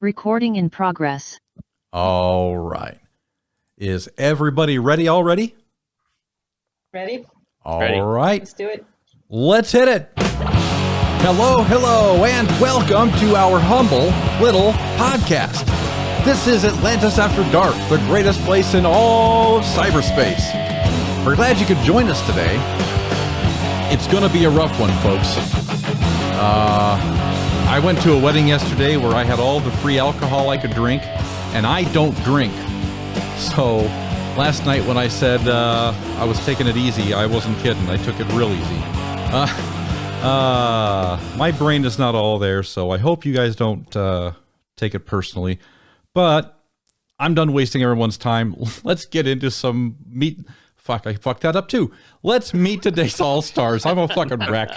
Recording in progress. All right. Is everybody ready already? Ready? All right. Let's do it. Let's hit it. Hello, and welcome to our humble little podcast. This is Atlantis After Dark, the greatest place in all of cyberspace. We're glad you could join us today. It's going to be a rough one, folks. I went to a wedding yesterday where I had all the free alcohol I could drink, and I don't drink. So last night when I said I was taking it easy, I wasn't kidding. I took it real easy. My brain is not all there, so I hope you guys don't take it personally. But I'm done wasting everyone's time. Let's get into some meat. Fuck, I fucked that up too. Let's meet today's All-Stars. I'm a fucking wreck.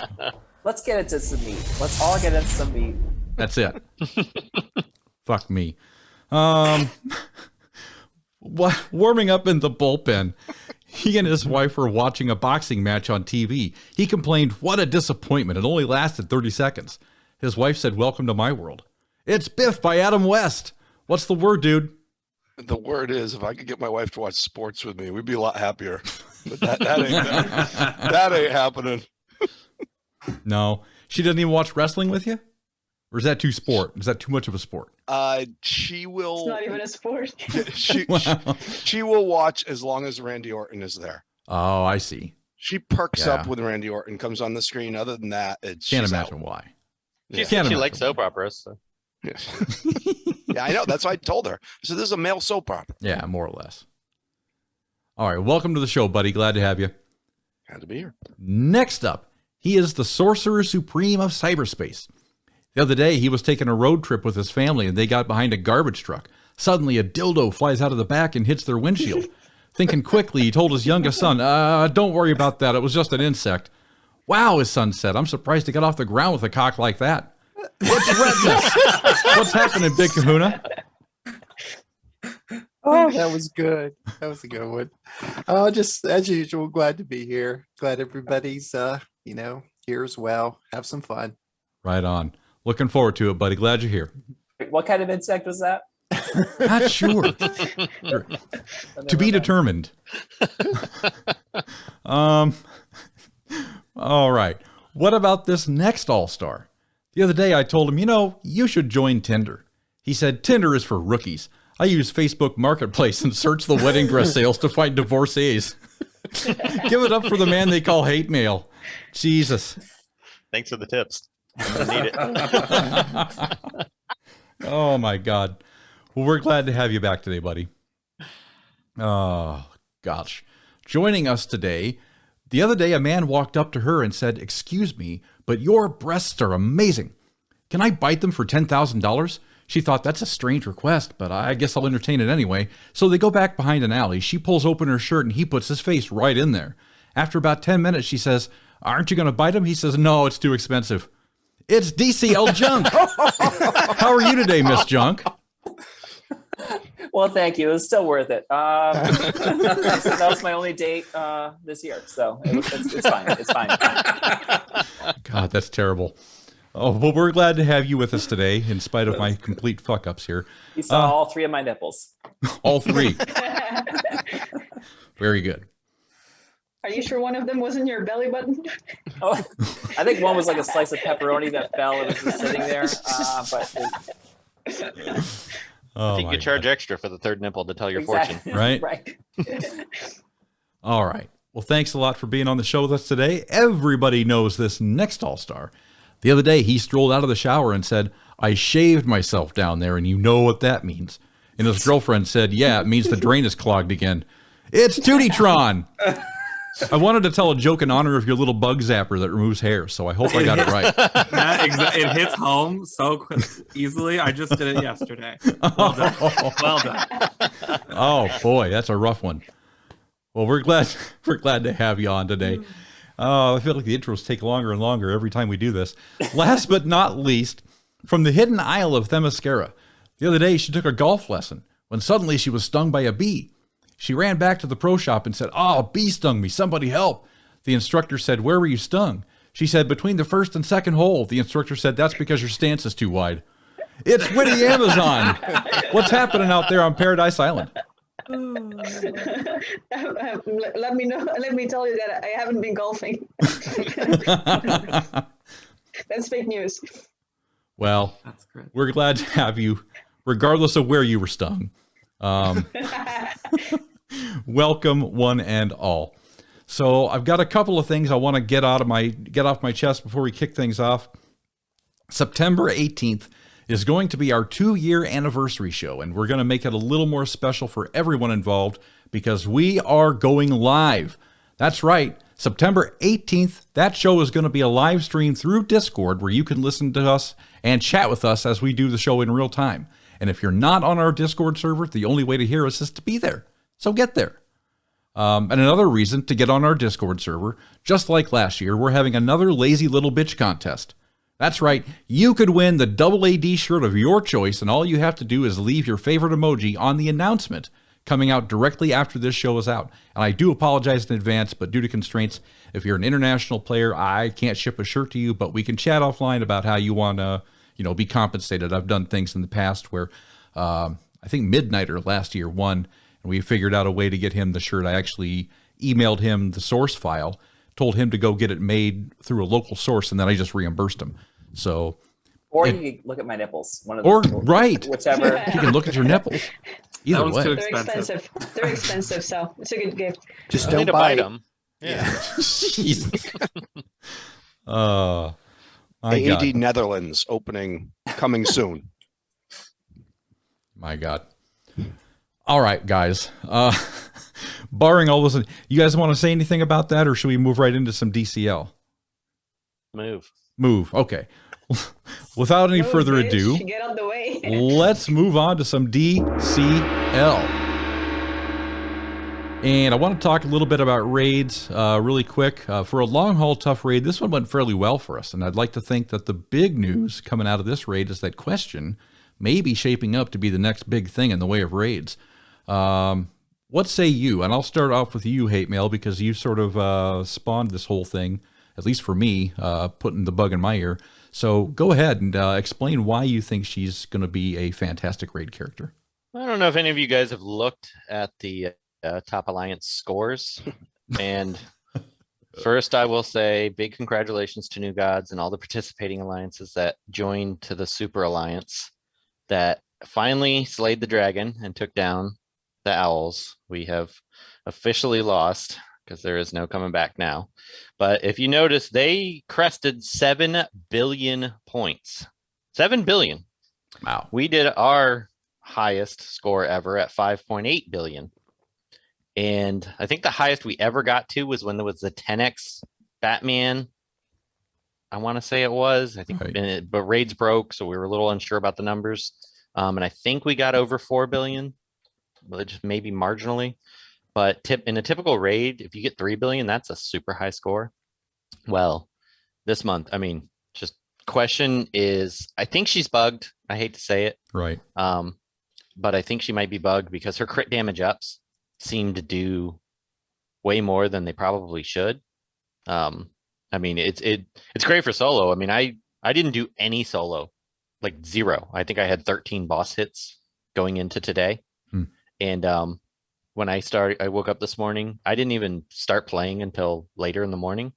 Let's get into some meat. Let's all get into some meat. That's it. Fuck me. Warming up in the bullpen, he and his wife were watching a boxing match on TV. He complained, "What a disappointment. It only lasted 30 seconds. His wife said, "Welcome to my world." It's BIFF by Adam West. What's the word, dude? The word is, if I could get my wife to watch sports with me, we'd be a lot happier. But that ain't happening. No. She doesn't even watch wrestling with you? Or is that too sport? Is that too much of a sport? She will. It's not even a sport. She will watch as long as Randy Orton is there. Oh, I see. She perks up when Randy Orton comes on the screen. Other than that, can't imagine why. She likes soap operas. So. Yeah, I know. That's why I told her. So this is a male soap opera. Yeah, more or less. All right, welcome to the show, buddy. Glad to have you. Glad to be here. Next up, he is the Sorcerer Supreme of cyberspace. The other day, he was taking a road trip with his family, and they got behind a garbage truck. Suddenly, a dildo flies out of the back and hits their windshield. Thinking quickly, he told his youngest son, don't worry about that. It was just an insect. Wow, his son said. I'm surprised to get off the ground with a cock like that. What's Retpmus? What's happening, Big Kahuna? Oh, that was good. That was a good one. Just as usual, glad to be here. Glad everybody's, here as well. Have some fun. Right on. Looking forward to it, buddy. Glad you're here. What kind of insect was that? Not sure. To be determined. All right. What about this next All-Star? The other day I told him, you should join Tinder. He said, Tinder is for rookies. I use Facebook Marketplace and search the wedding dress sales to find divorcees. Give it up for the man they call Hatemael. Jesus. Thanks for the tips. I need it. Oh, my God. Well, we're glad to have you back today, buddy. Oh, gosh. Joining us today, the other day a man walked up to her and said, "Excuse me, but your breasts are amazing. Can I bite them for $10,000? She thought, that's a strange request, but I guess I'll entertain it anyway. So they go back behind an alley. She pulls open her shirt and he puts his face right in there. After about 10 minutes, she says, "Aren't you going to bite him?" He says, "No, it's too expensive." It's DCL Junk. How are you today, Miss Junk? Well, thank you. It was still worth it. That was my only date this year, so it's fine. It's fine. God, that's terrible. Oh, well, we're glad to have you with us today, in spite of my complete fuck-ups here. You saw all three of my nipples. All three. Very good. Are you sure one of them wasn't your belly button? Oh, I think one was like a slice of pepperoni that fell and was just sitting there. I think you charge extra for the third nipple to tell your fortune. Right? Right. All right. Well, thanks a lot for being on the show with us today. Everybody knows this next All-Star. The other day, he strolled out of the shower and said, "I shaved myself down there, and you know what that means." And his girlfriend said, "Yeah, it means the drain is clogged again." It's Tewty. I wanted to tell a joke in honor of your little bug zapper that removes hair, so I hope I got it right. It hits home so easily. I just did it yesterday. Well done. Well done. Oh, boy, that's a rough one. Well, we're glad to have you on today. I feel like the intros take longer and longer every time we do this. Last but not least, from the hidden isle of Themyscira, the other day she took a golf lesson when suddenly she was stung by a bee. She ran back to the pro shop and said, "Oh, a bee stung me. Somebody help." The instructor said, "Where were you stung?" She said, "Between the first and second hole." The instructor said, "That's because your stance is too wide." It's Witty Amazon. What's happening out there on Paradise Island? Let me know. Let me tell you that I haven't been golfing. That's fake news. Well, That's great. we're glad to have you, regardless of where you were stung. Welcome, one and all. So I've got a couple of things I want to get off my chest before we kick things off. September 18th is going to be our 2-year anniversary show, and we're going to make it a little more special for everyone involved because we are going live. That's right. September 18th, that show is going to be a live stream through Discord where you can listen to us and chat with us as we do the show in real time. And if you're not on our Discord server, the only way to hear us is to be there. So get there. And another reason to get on our Discord server, just like last year, we're having another lazy little bitch contest. That's right, you could win the double AD shirt of your choice, and all you have to do is leave your favorite emoji on the announcement coming out directly after this show is out. And I do apologize in advance, but due to constraints, if you're an international player, I can't ship a shirt to you, but we can chat offline about how you want to, be compensated. I've done things in the past where I think Midnighter last year won, and we figured out a way to get him the shirt. I actually emailed him the source file, told him to go get it made through a local source, and then I just reimbursed him. So, Or you can look at my nipples. One of or the, right, whichever. you can look at your nipples. Either one's way, too They're expensive. They're expensive, so it's a good gift. Just I need don't to buy bite them. Yeah. Jesus. My AD God. Netherlands opening coming soon. My God. All right, guys. Barring all those, you guys want to say anything about that, or should we move right into some DCL? Move. Okay. Without any Move, further bitch. ado, Get out the way. let's move on to some DCL. And I want to talk a little bit about raids really quick. For a long haul tough raid, this one went fairly well for us. And I'd like to think that the big news coming out of this raid is that Question may be shaping up to be the next big thing in the way of raids. What say you? And I'll start off with you, Hatemael, because you sort of spawned this whole thing, at least for me, putting the bug in my ear. So go ahead and explain why you think she's going to be a fantastic raid character. I don't know if any of you guys have looked at the Top Alliance scores. And first, I will say big congratulations to New Gods and all the participating alliances that joined to the Super Alliance that finally slayed the dragon and took down the owls. We have officially lost because there is no coming back now. But if you notice, they crested 7 billion points. 7 billion. Wow. We did our highest score ever at 5.8 billion. And I think the highest we ever got to was when there was the 10x Batman. I want to say it was. I think, Right. but raids broke, so we were a little unsure about the numbers. And I think we got over 4 billion, well, just maybe marginally. But in a typical raid, if you get 3 billion, that's a super high score. Well, this month, I mean, just Question is, I think she's bugged. I hate to say it. Right. But I think she might be bugged because her crit damage ups seem to do way more than they probably should. I mean, it's great for solo. I mean, I didn't do any solo, like 0. I think I had 13 boss hits going into today. And when I woke up this morning, I didn't even start playing until later in the morning,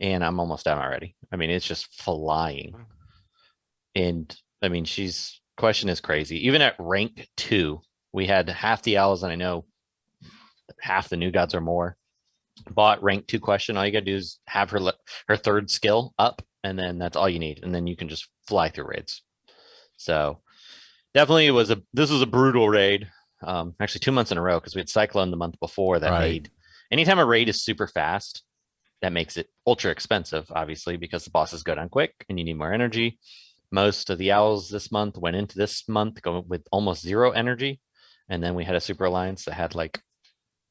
and I'm almost done already. I mean, it's just flying. And I mean, Question is crazy. Even at rank 2, we had half the owls, and I know half the New Gods or more bought rank 2 Question. All you gotta do is have her 3rd skill up, and then that's all you need, and then you can just fly through raids. So definitely this was a brutal raid. Actually 2 months in a row, because we had Cyclone the month before that. Right. Anytime a raid is super fast, that makes it ultra expensive, obviously, because the bosses go down quick and you need more energy. Most of the owls this month went into this month going with almost 0 energy. And then we had a Super Alliance that had like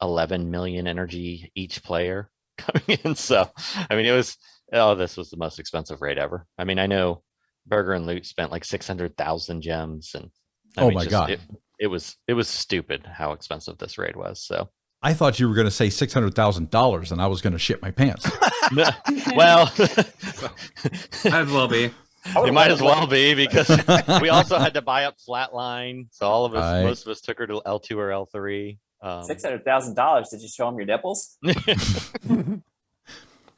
11 million energy each player coming in. So, I mean, this was the most expensive raid ever. I mean, I know Burger and Loot spent like 600,000 gems. And I mean, my God. It was stupid how expensive this raid was. So I thought you were going to say $600,000 and I was going to shit my pants. well, Might as well be. would've It might loved as to well win. be because we also had to buy up Flatline. So all of us, Right. most of us took her to L2 or L3. $600,000. Did you show him your nipples?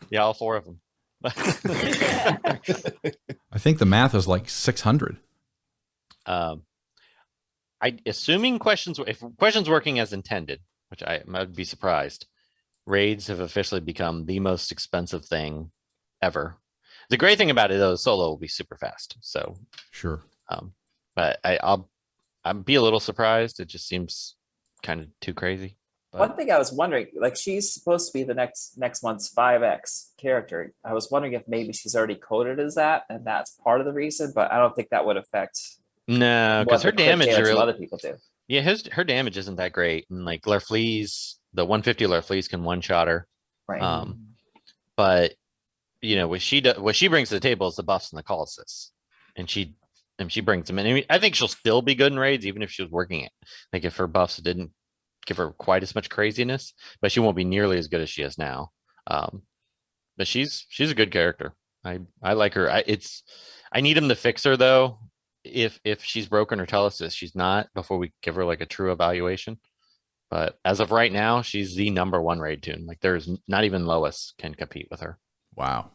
Yeah, all 4 of them. I think the math is like 600. Assuming if questions working as intended, which I might be surprised, raids have officially become the most expensive thing ever. The great thing about it though, solo will be super fast. So, Sure. but I'll be a little surprised. It just seems kind of too crazy. But One thing I was wondering, like she's supposed to be the next month's 5X character. I was wondering if maybe she's already coded as that, and that's part of the reason. But I don't think that would affect. no, what because her the crit damage from really, other people do. yeah, her damage isn't that great. And like Larfleeze, the 150 Larfleeze can one-shot her. Right. But you know what she brings to the table is the buffs and the call assists, and she brings them in. I mean, I think she'll still be good in raids even if she was working it. Like if her buffs didn't give her quite as much craziness, but she won't be nearly as good as she is now. But she's a good character. I like her. I need him to fix her though. If she's broken or tell us that she's not before we give her like a true evaluation. But as of right now, she's the #1 raid toon. Like there's not even Lois can compete with her. Wow.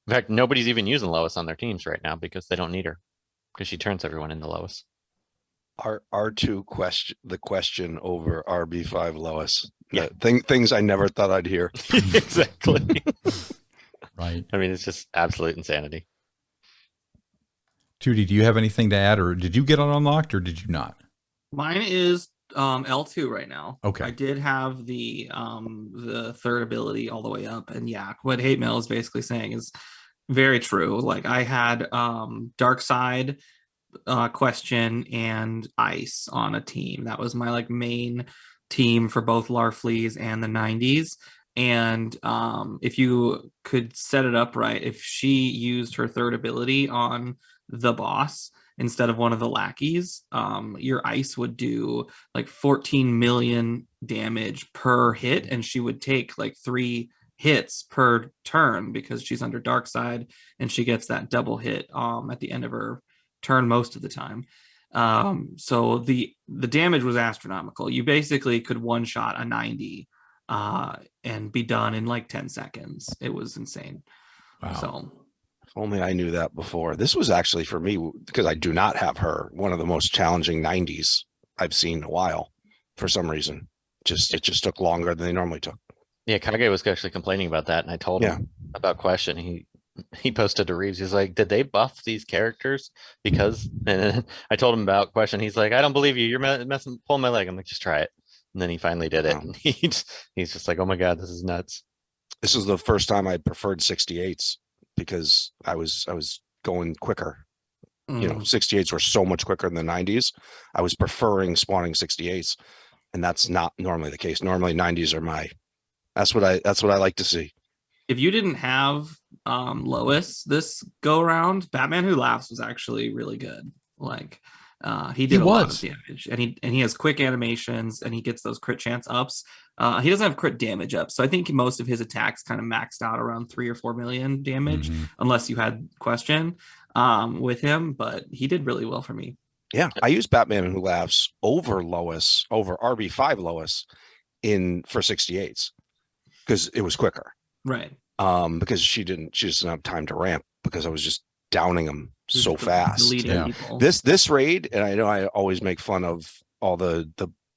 In fact, nobody's even using Lois on their teams right now because they don't need her because she turns everyone into Lois. R2 question over RB5 Lois. Yeah. Things I never thought I'd hear. Exactly. Right. I mean, it's just absolute insanity. Tewty, do you have anything to add, or did you get it unlocked, or did you not? Mine is L2 right now. Okay. I did have the third ability all the way up, and yeah, what Hatemael is basically saying is very true. Like I had Dark Side, Question, and Ice on a team. That was my like main team for both Larfleeze and the 90s. And if you could set it up right, if she used her third ability on the boss instead of one of the lackeys, your Ice would do like 14 million damage per hit, and she would take like 3 hits per turn because she's under Dark Side, and she gets that double hit at the end of her turn most of the time. So the damage was astronomical. You basically could one-shot a 90 and be done in like 10 seconds. It was insane. Wow. So If only I knew that before. This was actually for me, because I do not have her, one of the most challenging 90s I've seen in a while for some reason. It just took longer than they normally took. Yeah, Kage was actually complaining about that, and I told him about Question. He posted to Reeves. He's like, "Did they buff these characters?" Because and I told him about Question. He's like, "I don't believe you. You're pulling my leg." I'm like, "Just try it." And then he finally did it. Wow. And he's just like, "Oh my god, this is nuts." This is the first time I preferred 68s because I was going quicker. You know, 68s were so much quicker than the 90s. I was preferring spawning 68s, and that's not normally the case. Normally 90s are that's what I like to see. if you didn't have Lois this go around, Batman Who Laughs was actually really good. Like he did a lot of damage, and he has quick animations, and he gets those crit chance ups. He doesn't have crit damage up, so I think most of his attacks kind of maxed out around 3 or 4 million damage, unless you had Question with him. But he did really well for me. Yeah, I used Batman Who Laughs over Lois, over RB5 Lois for 68s because it was quicker. Right. Because she doesn't have time to ramp because I was just downing them so fast. People. This raid, and I know I always make fun of all the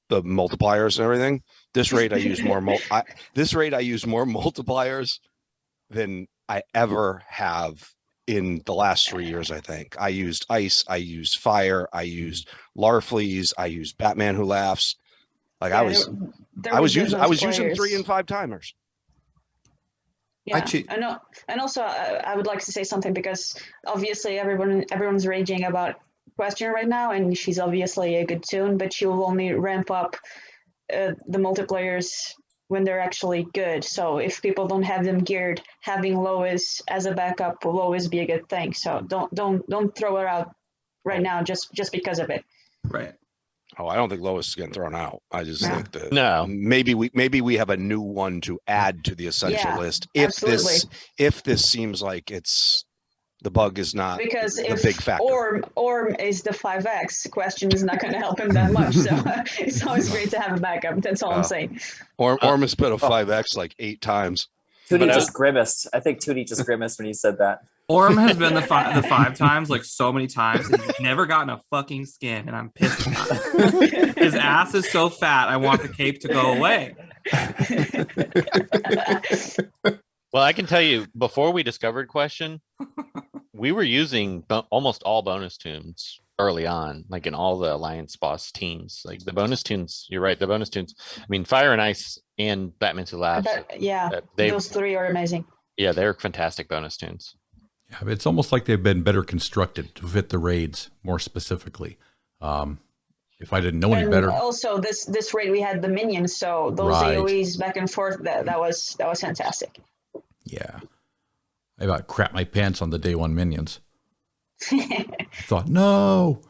multipliers and everything. This raid I use more multipliers than I ever have in the last 3 years. I think I used Ice, I used Fire, I used Larfleeze, I used Batman Who Laughs. Like I was using 3 and 5 timers. Yeah, I know. And also, I would like to say something because obviously everyone's raging about Question right now, and she's obviously a good toon, but she will only ramp up the multiplayers when they're actually good. So if people don't have them geared, having Lois as a backup will always be a good thing. So don't throw her out right now just because of it. Right. Oh, I don't think Lois is getting thrown out. I just think that maybe we have a new one to add to the essential list if this seems like it's The bug is not because the if big factor. Orm is the 5x, question is not going to help him that much. So it's always great to have a backup. That's all I'm saying. Orm has been a 5x like 8 times. Tewty just grimaced. I think Tewty just grimaced when he said that. Orm has been the five times, like so many times, and he's never gotten a fucking skin, and I'm pissed about it. His ass is so fat, I want the cape to go away. Well, I can tell you, before we discovered question, we were using almost all bonus tunes early on, like in all the Alliance boss teams. Like the bonus tunes, you're right, the bonus tunes. I mean, Fire and Ice and Batman Who Laughs. Those three are amazing. Yeah, they're fantastic bonus tunes. Yeah, it's almost like they've been better constructed to fit the raids more specifically. If I didn't know any better. Also, this raid we had the minions, so those AOEs back and forth, that was fantastic. Yeah, I about crap my pants on the day one minions. I thought no,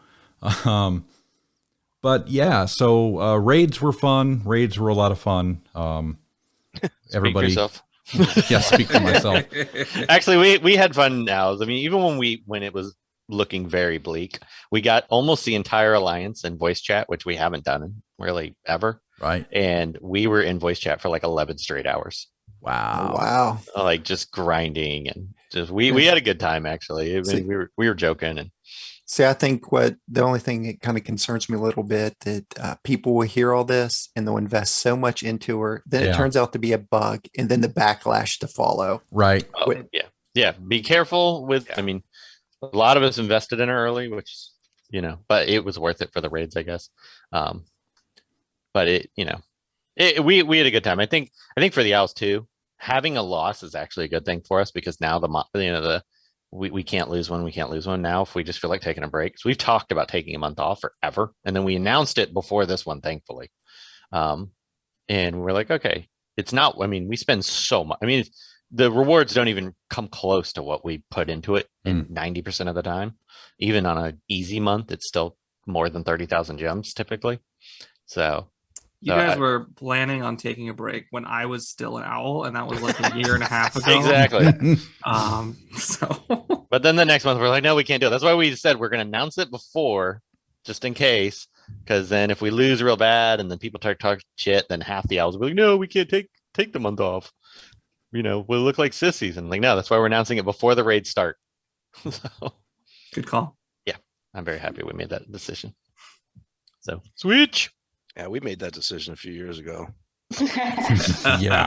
but yeah. So raids were fun. Raids were a lot of fun. Everybody. Yeah, speak for myself. Actually, we had fun now. I mean, even when it was looking very bleak, we got almost the entire Alliance in voice chat, which we haven't done really ever. Right. And we were in voice chat for like 11 straight hours. Wow. Wow. Like just grinding and just we had a good time actually. I mean, we were joking and see, I think the only thing that kind of concerns me a little bit that people will hear all this and they'll invest so much into her, then it turns out to be a bug, and then the backlash to follow. Right. Yeah. Be careful with. I mean, a lot of us invested in her early, which but it was worth it for the raids, I guess. But we had a good time. I think for the owls too. Having a loss is actually a good thing for us because now we can't lose one. We can't lose one now if we just feel like taking a break. So we've talked about taking a month off forever. And then we announced it before this one, thankfully. And we're like, okay, it's not, I mean, we spend so much. I mean, the rewards don't even come close to what we put into it in 90% of the time. Even on an easy month, it's still more than 30,000 gems typically. So you guys were planning on taking a break when I was still an owl, and that was like a year and a half ago. Exactly. But then the next month we're like, no, we can't do it. That's why we said we're going to announce it before, just in case, because then if we lose real bad and then people talk shit, then half the owls will be like, no, we can't take the month off. We'll look like sissies. And like, no, that's why we're announcing it before the raids start. So, good call. Yeah, I'm very happy we made that decision. So switch. Yeah, we made that decision a few years ago. Yeah.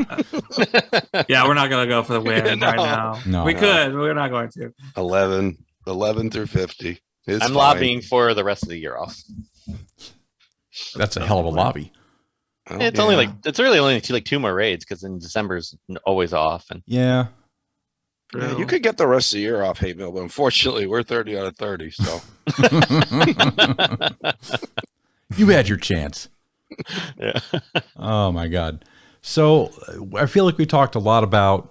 Yeah, we're not going to go for the win right now. No, we could, but we're not going to. 11 through 50. I'm lobbying for the rest of the year off. That's a hell of a lobby. Oh, It's only it's really only like 2 more raids because in December's always off. And yeah. Yeah, you could get the rest of the year off, Hatemael, but unfortunately we're 30 out of 30. So you had your chance. Yeah. Oh my God. So I feel like we talked a lot about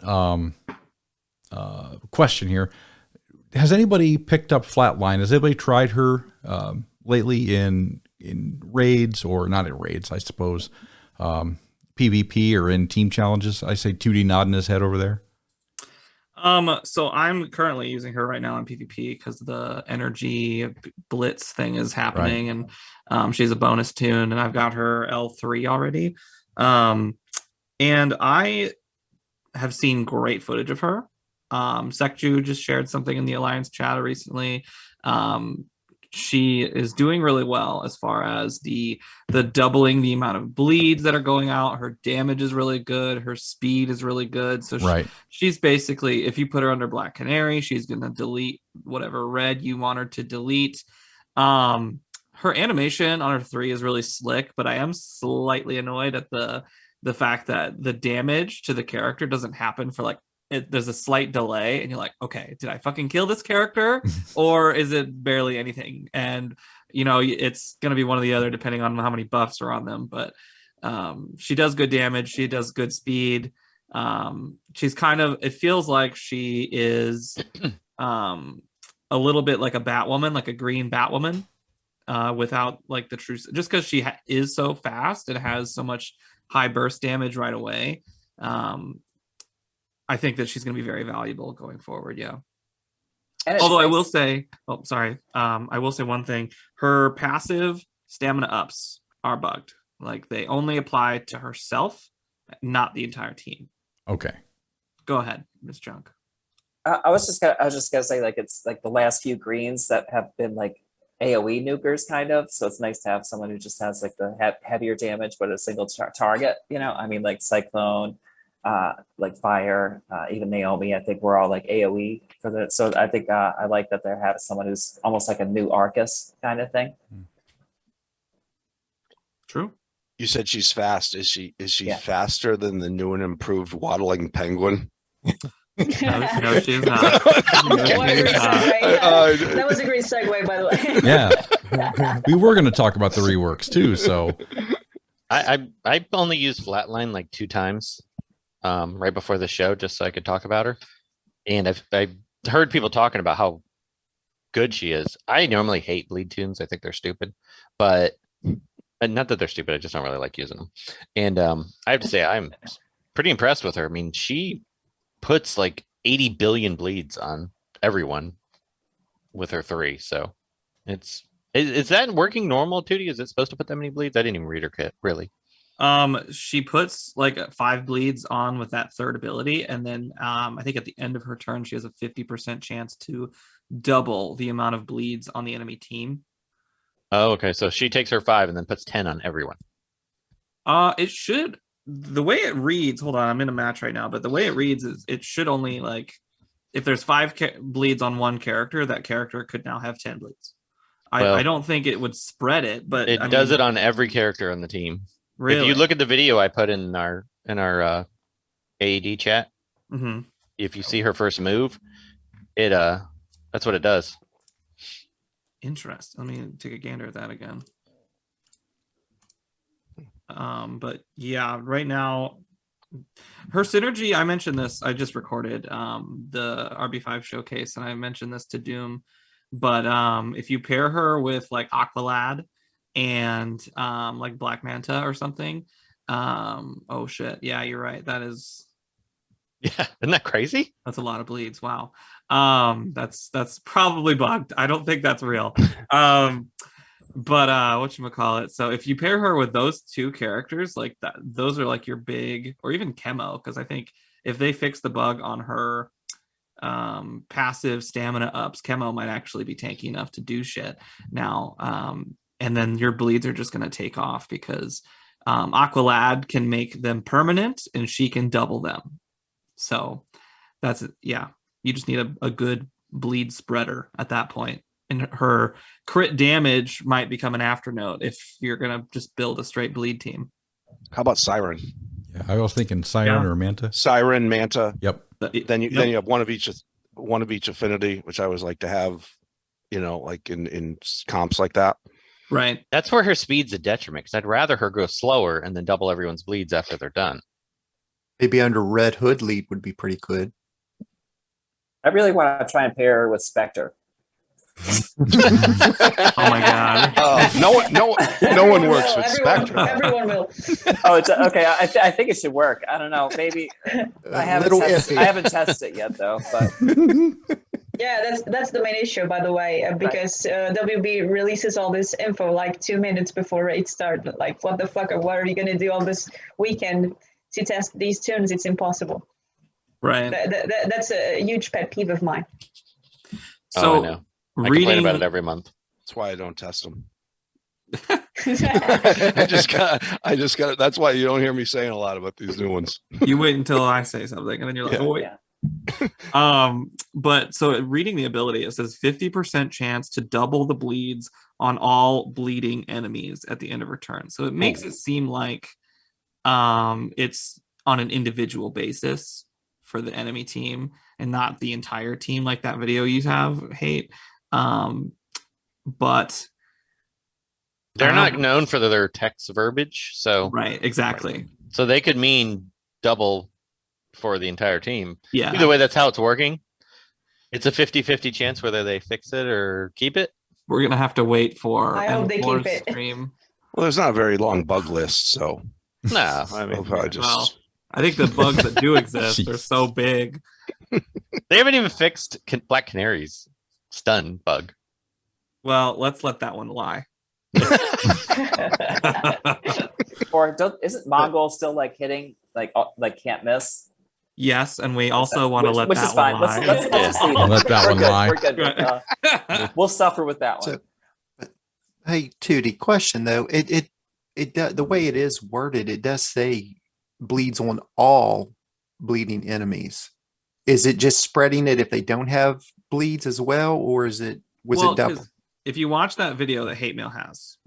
question here. Has anybody picked up Flatline? Has anybody tried her lately in raids, or not in raids, I suppose, PvP or in team challenges? I say Tewty nodding his head over there. So I'm currently using her right now in PvP because the energy blitz thing is happening, and she's a bonus tune, and I've got her L3 already. And I have seen great footage of her. Sekju just shared something in the Alliance chat recently. She is doing really well as far as the doubling the amount of bleeds that are going out. Her damage is really good. Her speed is really good. So she's basically, if you put her under Black Canary, she's going to delete whatever red you want her to delete. Her animation on her 3 is really slick, but I am slightly annoyed at the fact that the damage to the character doesn't happen for like, there's a slight delay and you're like, okay, did I fucking kill this character or is it barely anything? And it's going to be one or the other depending on how many buffs are on them, but she does good damage, she does good speed. She's kind of, it feels like she is a little bit like a Batwoman, like a green Batwoman, without like the true, just because she is so fast and has so much high burst damage right away. I think that she's going to be very valuable going forward. Yeah. And it's Although I nice- will say, oh, sorry. I will say one thing. Her passive stamina ups are bugged. Like they only apply to herself, not the entire team. Okay. Go ahead, Miss Junk. I was just gonna say, like, it's like the last few greens that have been like AoE nukers kind of. So it's nice to have someone who just has like the heavier damage, but a single target. You know, I mean, like Cyclone, like Fire, even Naomi. I think we're all like AoE for the. So I think I like that they're having someone who's almost like a new Arcus kind of thing. True. You said she's fast. Is she Yeah. faster than the new and improved waddling penguin? No, she's not. What a great segue. That was a great segue, by the way. Yeah. We were going to talk about the reworks too. So I only used Flatline like 2 times right before the show just so I could talk about her. And I've heard people talking about how good she is. I normally hate bleed tunes. I think they're stupid, but not that they're stupid. I just don't really like using them. And I have to say, I'm pretty impressed with her. I mean, she puts like 80 billion bleeds on everyone with her 3. So is that working normal, Tewty? Is it supposed to put that many bleeds? I didn't even read her kit, really. She puts like 5 bleeds on with that 3rd ability, and then I think at the end of her turn she has a 50% chance to double the amount of bleeds on the enemy team. Oh, okay. So she takes her 5 and then puts 10 on everyone. It should. The way it reads, hold on, I'm in a match right now, but the way it reads is it should only like if there's 5 bleeds on one character, that character could now have 10 bleeds. Well, I don't think it would spread it, but it does it on every character on the team. Really? If you look at the video I put in our AED chat, if you see her first move, it that's what it does. Interesting. Let me take a gander at that again. But yeah, right now her synergy, I mentioned this, I just recorded the RB5 showcase and I mentioned this to Doom, but if you pair her with like Aqualad and like Black Manta or something, oh shit, yeah, you're right, that is, yeah, isn't that crazy? that's a lot of bleeds. Wow. That's probably bugged. I don't think that's real. But whatchamacallit, so if you pair her with those 2 characters, like that, those are like your big, or even Chemo, because I think if they fix the bug on her passive stamina ups, Chemo might actually be tanky enough to do shit now. And then your bleeds are just going to take off because Aqualad can make them permanent and she can double them. So that's, yeah, you just need a good bleed spreader at that point. And her crit damage might become an afternote if you're going to just build a straight bleed team. How about Siren? yeah, I was thinking Siren or Manta. Siren, Manta. Yep. Then you have one of each affinity, which I always like to have, you know, like in comps like that. Right. That's where her speed's a detriment because I'd rather her go slower and then double everyone's bleeds after they're done. Maybe under Red Hood lead would be pretty good. I really want to try and pair her with Spectre. Oh my god. No one works with Spectre. Everyone will. Oh, it's okay. I think it should work. I don't know. Maybe I haven't tested it yet though. But Yeah, that's the main issue, by the way, because WB releases all this info like 2 minutes before raids start. Like, what the fuck? What are you gonna do all this weekend to test these tunes? It's impossible. Right. That's a huge pet peeve of mine. So I know. I complain about it every month. That's why I don't test them. I just got. That's why you don't hear me saying a lot about these new ones. You wait until I say something, and then you're like, "Oh wait." Yeah. But so reading the ability, it says 50% chance to double the bleeds on all bleeding enemies at the end of her turn. So it makes it seem like it's on an individual basis for the enemy team and not the entire team, like that video you have. Hate. But they're not known for their text verbiage, so right, exactly. So they could mean double for the entire team. Yeah. Either way, that's how it's working. It's a 50-50 chance whether they fix it or keep it. We're gonna have to wait for I hope they keep it. stream. Well, there's not a very long bug list, so No, I mean, I think the bugs that do exist are so big. They haven't even fixed black canaries. stun bug. Well, let's let that one lie. Or isn't Mongol still like hitting like can't miss? Yes, and we also want to let which that is fine. one lie. Let's just leave I'll it. let that We're one good. lie. We're good. We'll suffer with that one. So, hey, Tewty, question though. The way it is worded, it does say bleeds on all bleeding enemies. Is it just spreading it if they don't have bleeds as well, or was it double? If you watch that video that Hatemael has,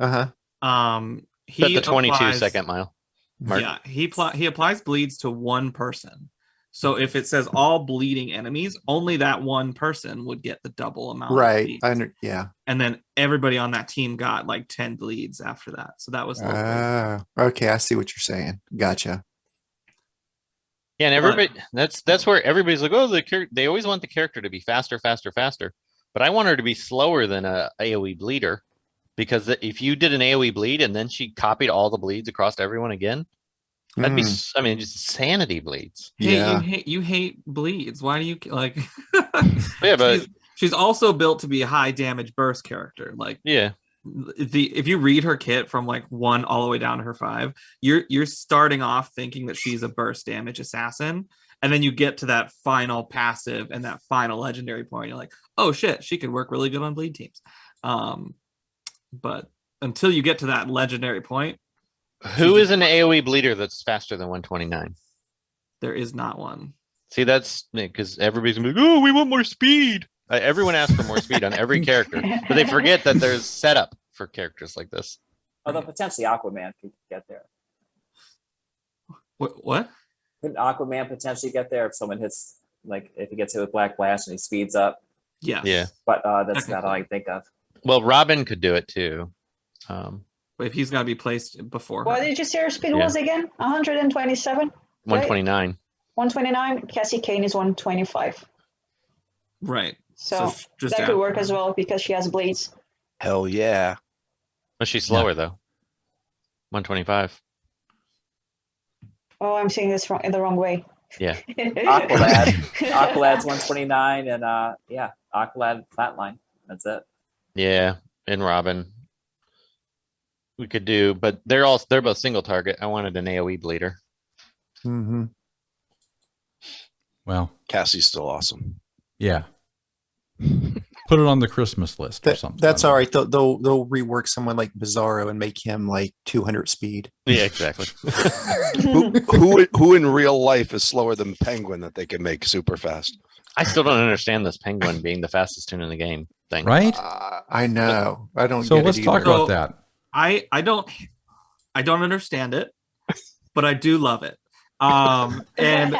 He at the 22-second mile mark. Yeah, he applies bleeds to one person. So if it says all bleeding enemies, only that one person would get the double amount. Right. Yeah. And then everybody on that team got like 10 bleeds after that. So that was okay. I see what you're saying. Gotcha. Yeah, and everybody that's where everybody's like, oh, they always want the character to be faster. But I want her to be slower than a AoE bleeder, because if you did an AoE bleed and then she copied all the bleeds across everyone again, that'd be, I mean, just sanity bleeds. Hey, yeah. you hate bleeds. Why do you like? Yeah, but she's also built to be a high damage burst character. Like, yeah, if you read her kit from like 1 all the way down to her 5, you're starting off thinking that she's a burst damage assassin, and then you get to that final passive and that final legendary point. You're like, oh shit, she could work really good on bleed teams. But until you get to that legendary point, who is an AoE bleeder that's faster than 129? There is not one. See, that's because everybody's gonna be like, oh, we want more speed. Everyone asks for more speed on every character, but they forget that there's setup for characters like this. Although potentially Aquaman could get there. What? Couldn't Aquaman potentially get there if someone hits, like if he gets hit with Black Blast and he speeds up? Yeah. Yeah. But that's not all I can think of. Well, Robin could do it too. If he's got to be placed before. What did you say her speed was again? 127? 129. Right? 129. Cassie Kane is 125. Right. So that could work as well because she has bleeds. Hell yeah. But she's slower though. 125. Oh, I'm saying this in the wrong way. Yeah. Aqualad's 129, and Aqualad flatline. That's it. Yeah, and Robin. We could do, but they're both single target. I wanted an AoE bleeder. Mm-hmm. Well, Cassie's still awesome. Yeah. Put it on the Christmas list or something. That's all right. They'll rework someone like Bizarro and make him like 200 speed. Yeah, exactly. who in real life is slower than Penguin that they can make super fast? I still don't understand this Penguin being the fastest tune in the game thing. Right? I know. I don't. So get let's it talk either. about that. I don't understand it, but I do love it. And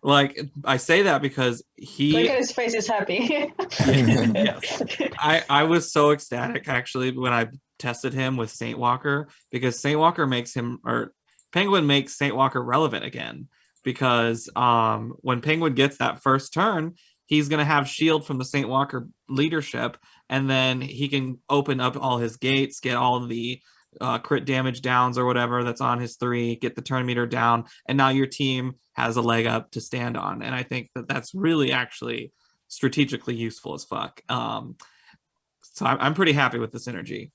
like I say that because look at his face, is happy. Yes. I was so ecstatic actually when I tested him with Saint Walker, because Saint Walker Penguin makes Saint Walker relevant again, because when Penguin gets that first turn, he's going to have shield from the Saint Walker leadership, and then he can open up all his gates, get all of the crit damage downs or whatever that's on his 3, get the turn meter down, and now your team has a leg up to stand on. And I think that that's really actually strategically useful as fuck. So I'm pretty happy with the synergy.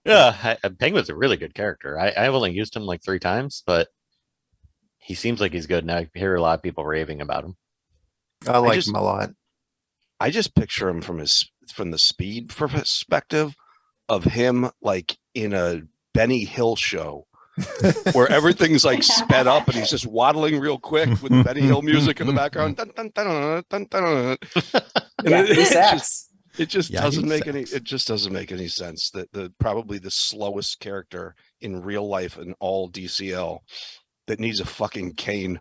Yeah, Penguin's a really good character. I've only used him like 3 times, but he seems like he's good, and I hear a lot of people raving about him. I like him a lot. I just picture him from the speed perspective of him like in a Benny Hill show where everything's like sped up and he's just waddling real quick with Benny Hill music in the background. Dun, dun, dun, dun, dun, dun. It just doesn't make any sense that probably the slowest character in real life in all DCL that needs a fucking cane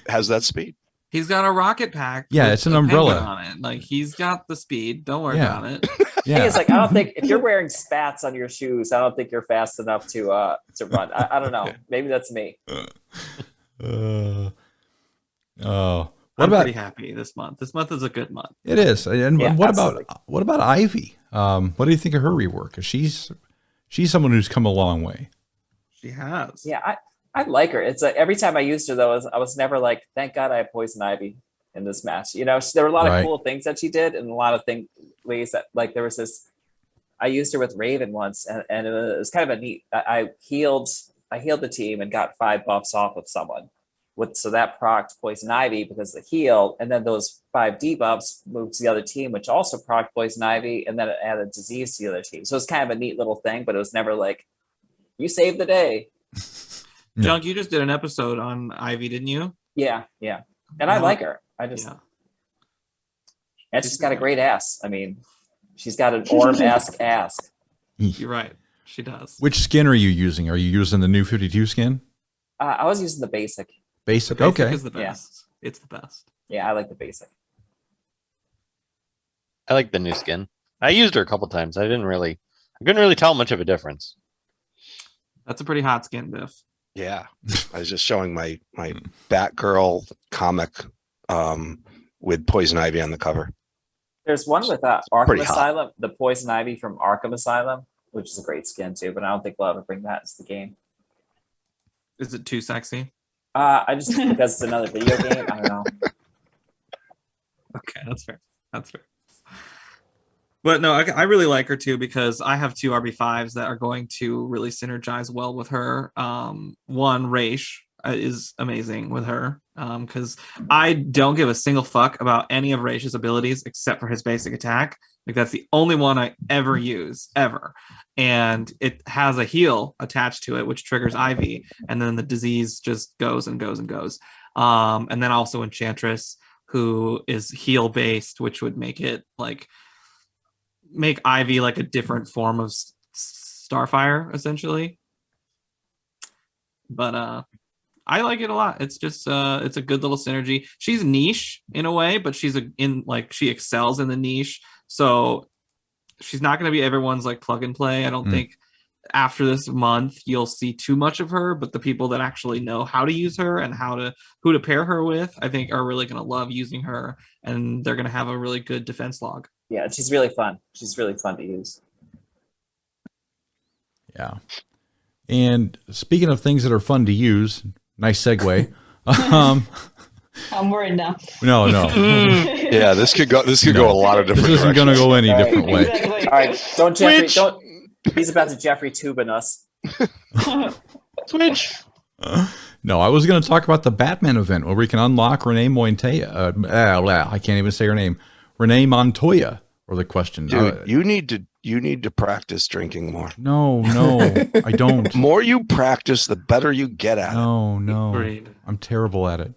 has that speed. He's got a rocket pack. Yeah, it's an umbrella on it. Like, he's got the speed. Don't worry about it. Yeah. It's like, I don't think if you're wearing spats on your shoes, I don't think you're fast enough to run. I don't know. Maybe that's me. I'm pretty happy this month. This month is a good month. It is. And Yeah, what absolutely. about Ivy? What do you think of her rework? 'Cause she's someone who's come a long way. She has. Yeah, I like her. It's every time I used her though, I was never like, thank God I have poison ivy. in this match. You know, there were a lot Right. of cool things that she did, and a lot of ways that, like, there was this. I used her with Raven once, and it was kind of a neat. I healed the team and got 5 buffs off of someone. So that procced Poison Ivy because of the heal, and then those 5 debuffs moved to the other team, which also procced Poison Ivy, and then it added disease to the other team. So it's kind of a neat little thing, but it was never like, you saved the day. Yeah. Junk, you just did an episode on Ivy, didn't you? Yeah. And I like her. And she's got a great ass. I mean, she's got an Orm-esque ass. You're right. She does. Which skin are you using? Are you using the new 52 skin? I was using the basic. Basic. The basic Okay. is the best. It's the best. Yeah, I like the basic. I like the new skin. I used her a couple times. I couldn't really tell much of a difference. That's a pretty hot skin, Biff. Yeah, I was just showing my Batgirl comic with Poison Ivy on the cover. There's one with Arkham Pretty hot. Asylum, the Poison Ivy from Arkham Asylum, which is a great skin too, but I don't think we'll ever bring that into the game. Is it too sexy? I just because it's another video game. I don't know. Okay, that's fair. But no, I really like her too because I have 2 RB5s that are going to really synergize well with her. One, Raish is amazing with her because I don't give a single fuck about any of Raish's abilities except for his basic attack. Like that's the only one I ever use, ever. And it has a heal attached to it, which triggers Ivy, and then the disease just goes and goes and goes. And then also Enchantress, who is heal based, which would make it make Ivy like a different form of Starfire, essentially. But I like it a lot. It's just it's a good little synergy. She's niche in a way, but she excels in the niche. So she's not going to be everyone's like plug and play. I don't think after this month you'll see too much of her, but the people that actually know how to use her and who to pair her with, I think are really going to love using her, and they're going to have a really good defense log. Yeah, she's really fun. She's really fun to use. Yeah. And speaking of things that are fun to use, nice segue. I'm worried now. No. Yeah, this could go a lot of different This isn't going to go any different way. Exactly. All right, don't he's about to Jeffrey Tubin us. Switch. No, I was going to talk about the Batman event where we can unlock Renee Montoya. I can't even say her name. Renee Montoya, or the question. Dude, you need to practice drinking more. No, I don't. The more you practice, the better you get at it. No. Agreed. I'm terrible at it.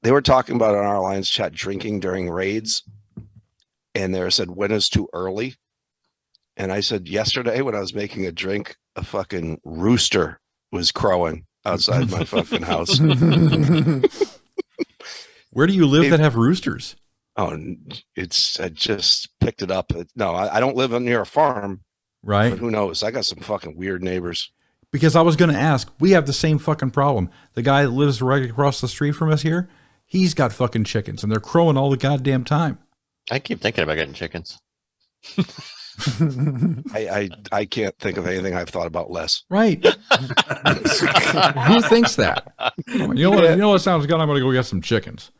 They were talking about on our Alliance chat drinking during raids, and they said when is too early. And I said yesterday when I was making a drink, a fucking rooster was crowing outside my fucking house. Where do you live that have roosters? Oh, I just picked it up. No, I don't live near a farm. Right. But who knows? I got some fucking weird neighbors. Because I was going to ask, we have the same fucking problem. The guy that lives right across the street from us here, he's got fucking chickens, and they're crowing all the goddamn time. I keep thinking about getting chickens. I can't think of anything I've thought about less. Right. Who thinks that? You know what sounds good? I'm going to go get some chickens.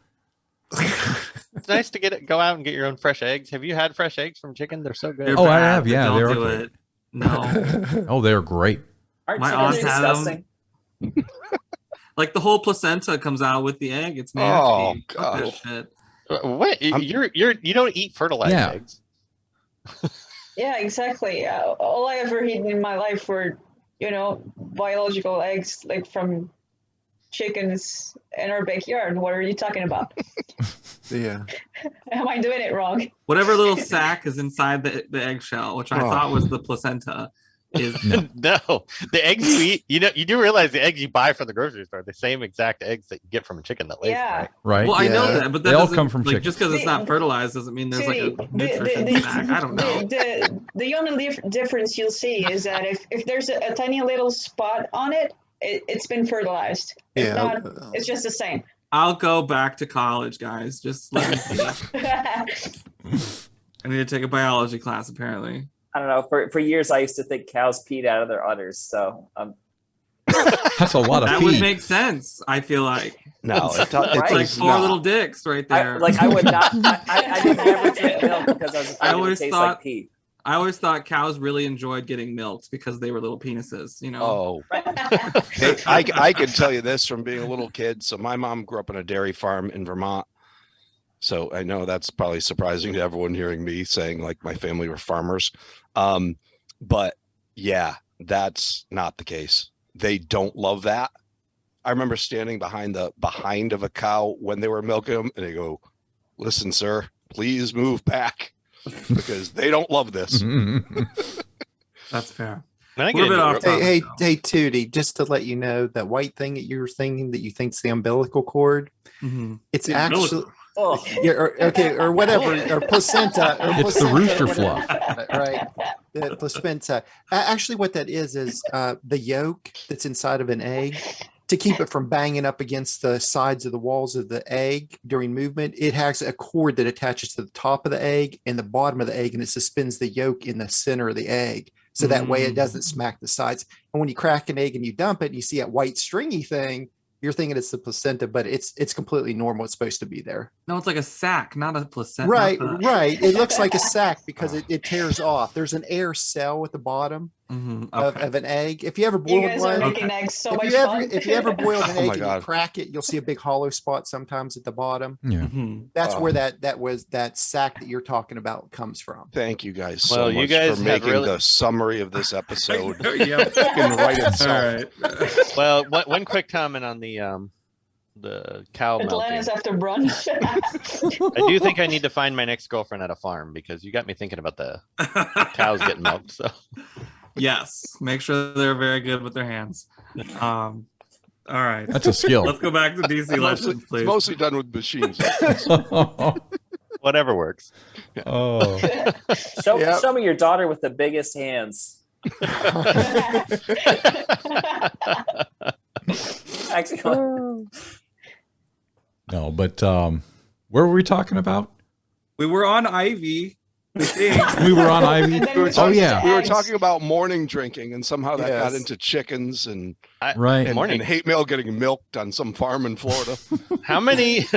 It's nice to go out and get your own fresh eggs. Have you had fresh eggs from chicken? They're so good. They're Oh, I bad, have, but yeah, don't they do are it. No. Oh, they're great. Aren't My chickens aunt had 'em. disgusting? Like the whole placenta comes out with the egg. It's nasty. Oh, Fuck that God. shit. What? You don't eat fertilized Yeah. eggs. Yeah, exactly. All I ever eaten in my life were, biological eggs, like from chickens in our backyard. What are you talking about? Yeah. Am I doing it wrong? Whatever little sac is inside the eggshell, which I thought was the placenta, is No, the eggs you eat. You do realize the eggs you buy from the grocery store are the same exact eggs that you get from a chicken that lays. Yeah. Right? Right. Well, I know Yeah. that, but that They all doesn't- come from like chicken. just because it's not fertilized doesn't mean there's like a nutrition sac. I don't know. The only difference you'll see is that if there's a tiny little spot on it, it's been fertilized. If Yeah. not, it's just the same. I'll go back to college, guys. Just let me see. I need to take a biology class, apparently. I don't know. For years, I used to think cows peed out of their udders. So That's a lot of That pee. would make sense. I feel like No, Right? it's like it's four not. little dicks right there. I would not. I would never drink milk because I was afraid it would always taste thought- like pee. I always thought cows really enjoyed getting milked because they were little penises. You know. Oh, Right. hey, I can tell you this from being a little kid. So my mom grew up on a dairy farm in Vermont. So I know that's probably surprising to everyone hearing me saying like my family were farmers. But yeah, that's not the case. They don't love that. I remember standing behind of a cow when they were milking them, and they go, "Listen, sir, please move back," because they don't love this. That's fair. Man, I We're a get bit into off it. topic. Hey, Tootie, just to let you know, that white thing that you're thinking that you think's the umbilical cord, Mhm. it's The actually umbilical. Oh, yeah, or whatever, or placenta. Or It's the placenta, rooster whatever. fluff. Right? The placenta. Actually, what that is the yolk that's inside of an egg. To keep it from banging up against the sides of the walls of the egg during movement, it has a cord that attaches to the top of the egg and the bottom of the egg, and it suspends the yolk in the center of the egg. So that way it doesn't smack the sides. And when you crack an egg and you dump it and you see that white stringy thing, you're thinking it's the placenta, but it's completely normal. It's supposed to be there. No, it's like a sack, not a placenta. Right, not the- right. It looks like a sack because it tears off. There's an air cell at the bottom Mhm, of, okay. of an egg. If you ever You boiled guys are one, making eggs so if much you ever fun. if you ever boiled an Oh egg my and God. you crack it, you'll see a big hollow spot sometimes at the bottom. Yeah. Mhm. That's Oh. where that sack that you're talking about comes from. Thank you guys so Well, much you guys for have making really- the summary of this episode Yeah. fucking write All itself. right. Well, one quick comment on the cow milking. Atlanta's after brunch. I do think I need to find my next girlfriend at a farm because you got me thinking about the cows getting milked. So Yes, make sure they're very good with their hands. All right, That's a skill. let's go back to DC Mostly, Legends, it's please. mostly done with machines. whatever works. Oh. Yep. show me your daughter with the biggest hands. Actually, No, but where were we talking about? We were on Ivy. I think. We were on Ivy. And then we Oh talked yeah, We were eggs. talking about morning drinking, and somehow that got Yes. into chickens and right. Morning. hate mail getting milked on some farm in Florida. How many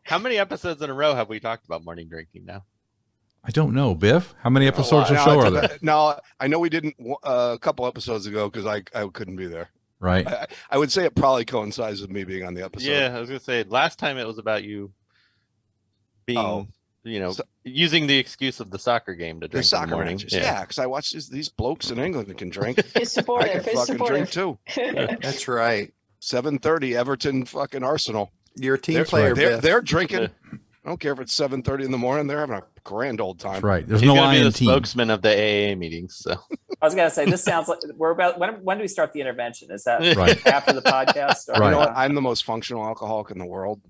how many episodes in a row have we talked about morning drinking now? I don't know, Biff. How many episodes of the show are there? No, I know we didn't a couple episodes ago because I couldn't be there. Right. I would say it probably coincides with me being on the episode. Yeah, I was gonna say last time it was about you being Oh. So- using the excuse of the soccer game to The drink in the soccer morning. matches. Yeah, because I watch these blokes in England that can drink. He's I can supportive. He's fucking drink supportive. too. That's right. 7:30 Everton fucking Arsenal. You're a team They're, player, they're, Biff. they're drinking. I don't care if it's 7:30 in the morning. They're having a grand old time. That's right. There's He's no gonna be lion the team. spokesman of the AA meetings. So I was gonna say this sounds like we're about. When do we start the intervention? Is that Right. after the podcast? Or Right. You know what? I'm the most functional alcoholic in the world.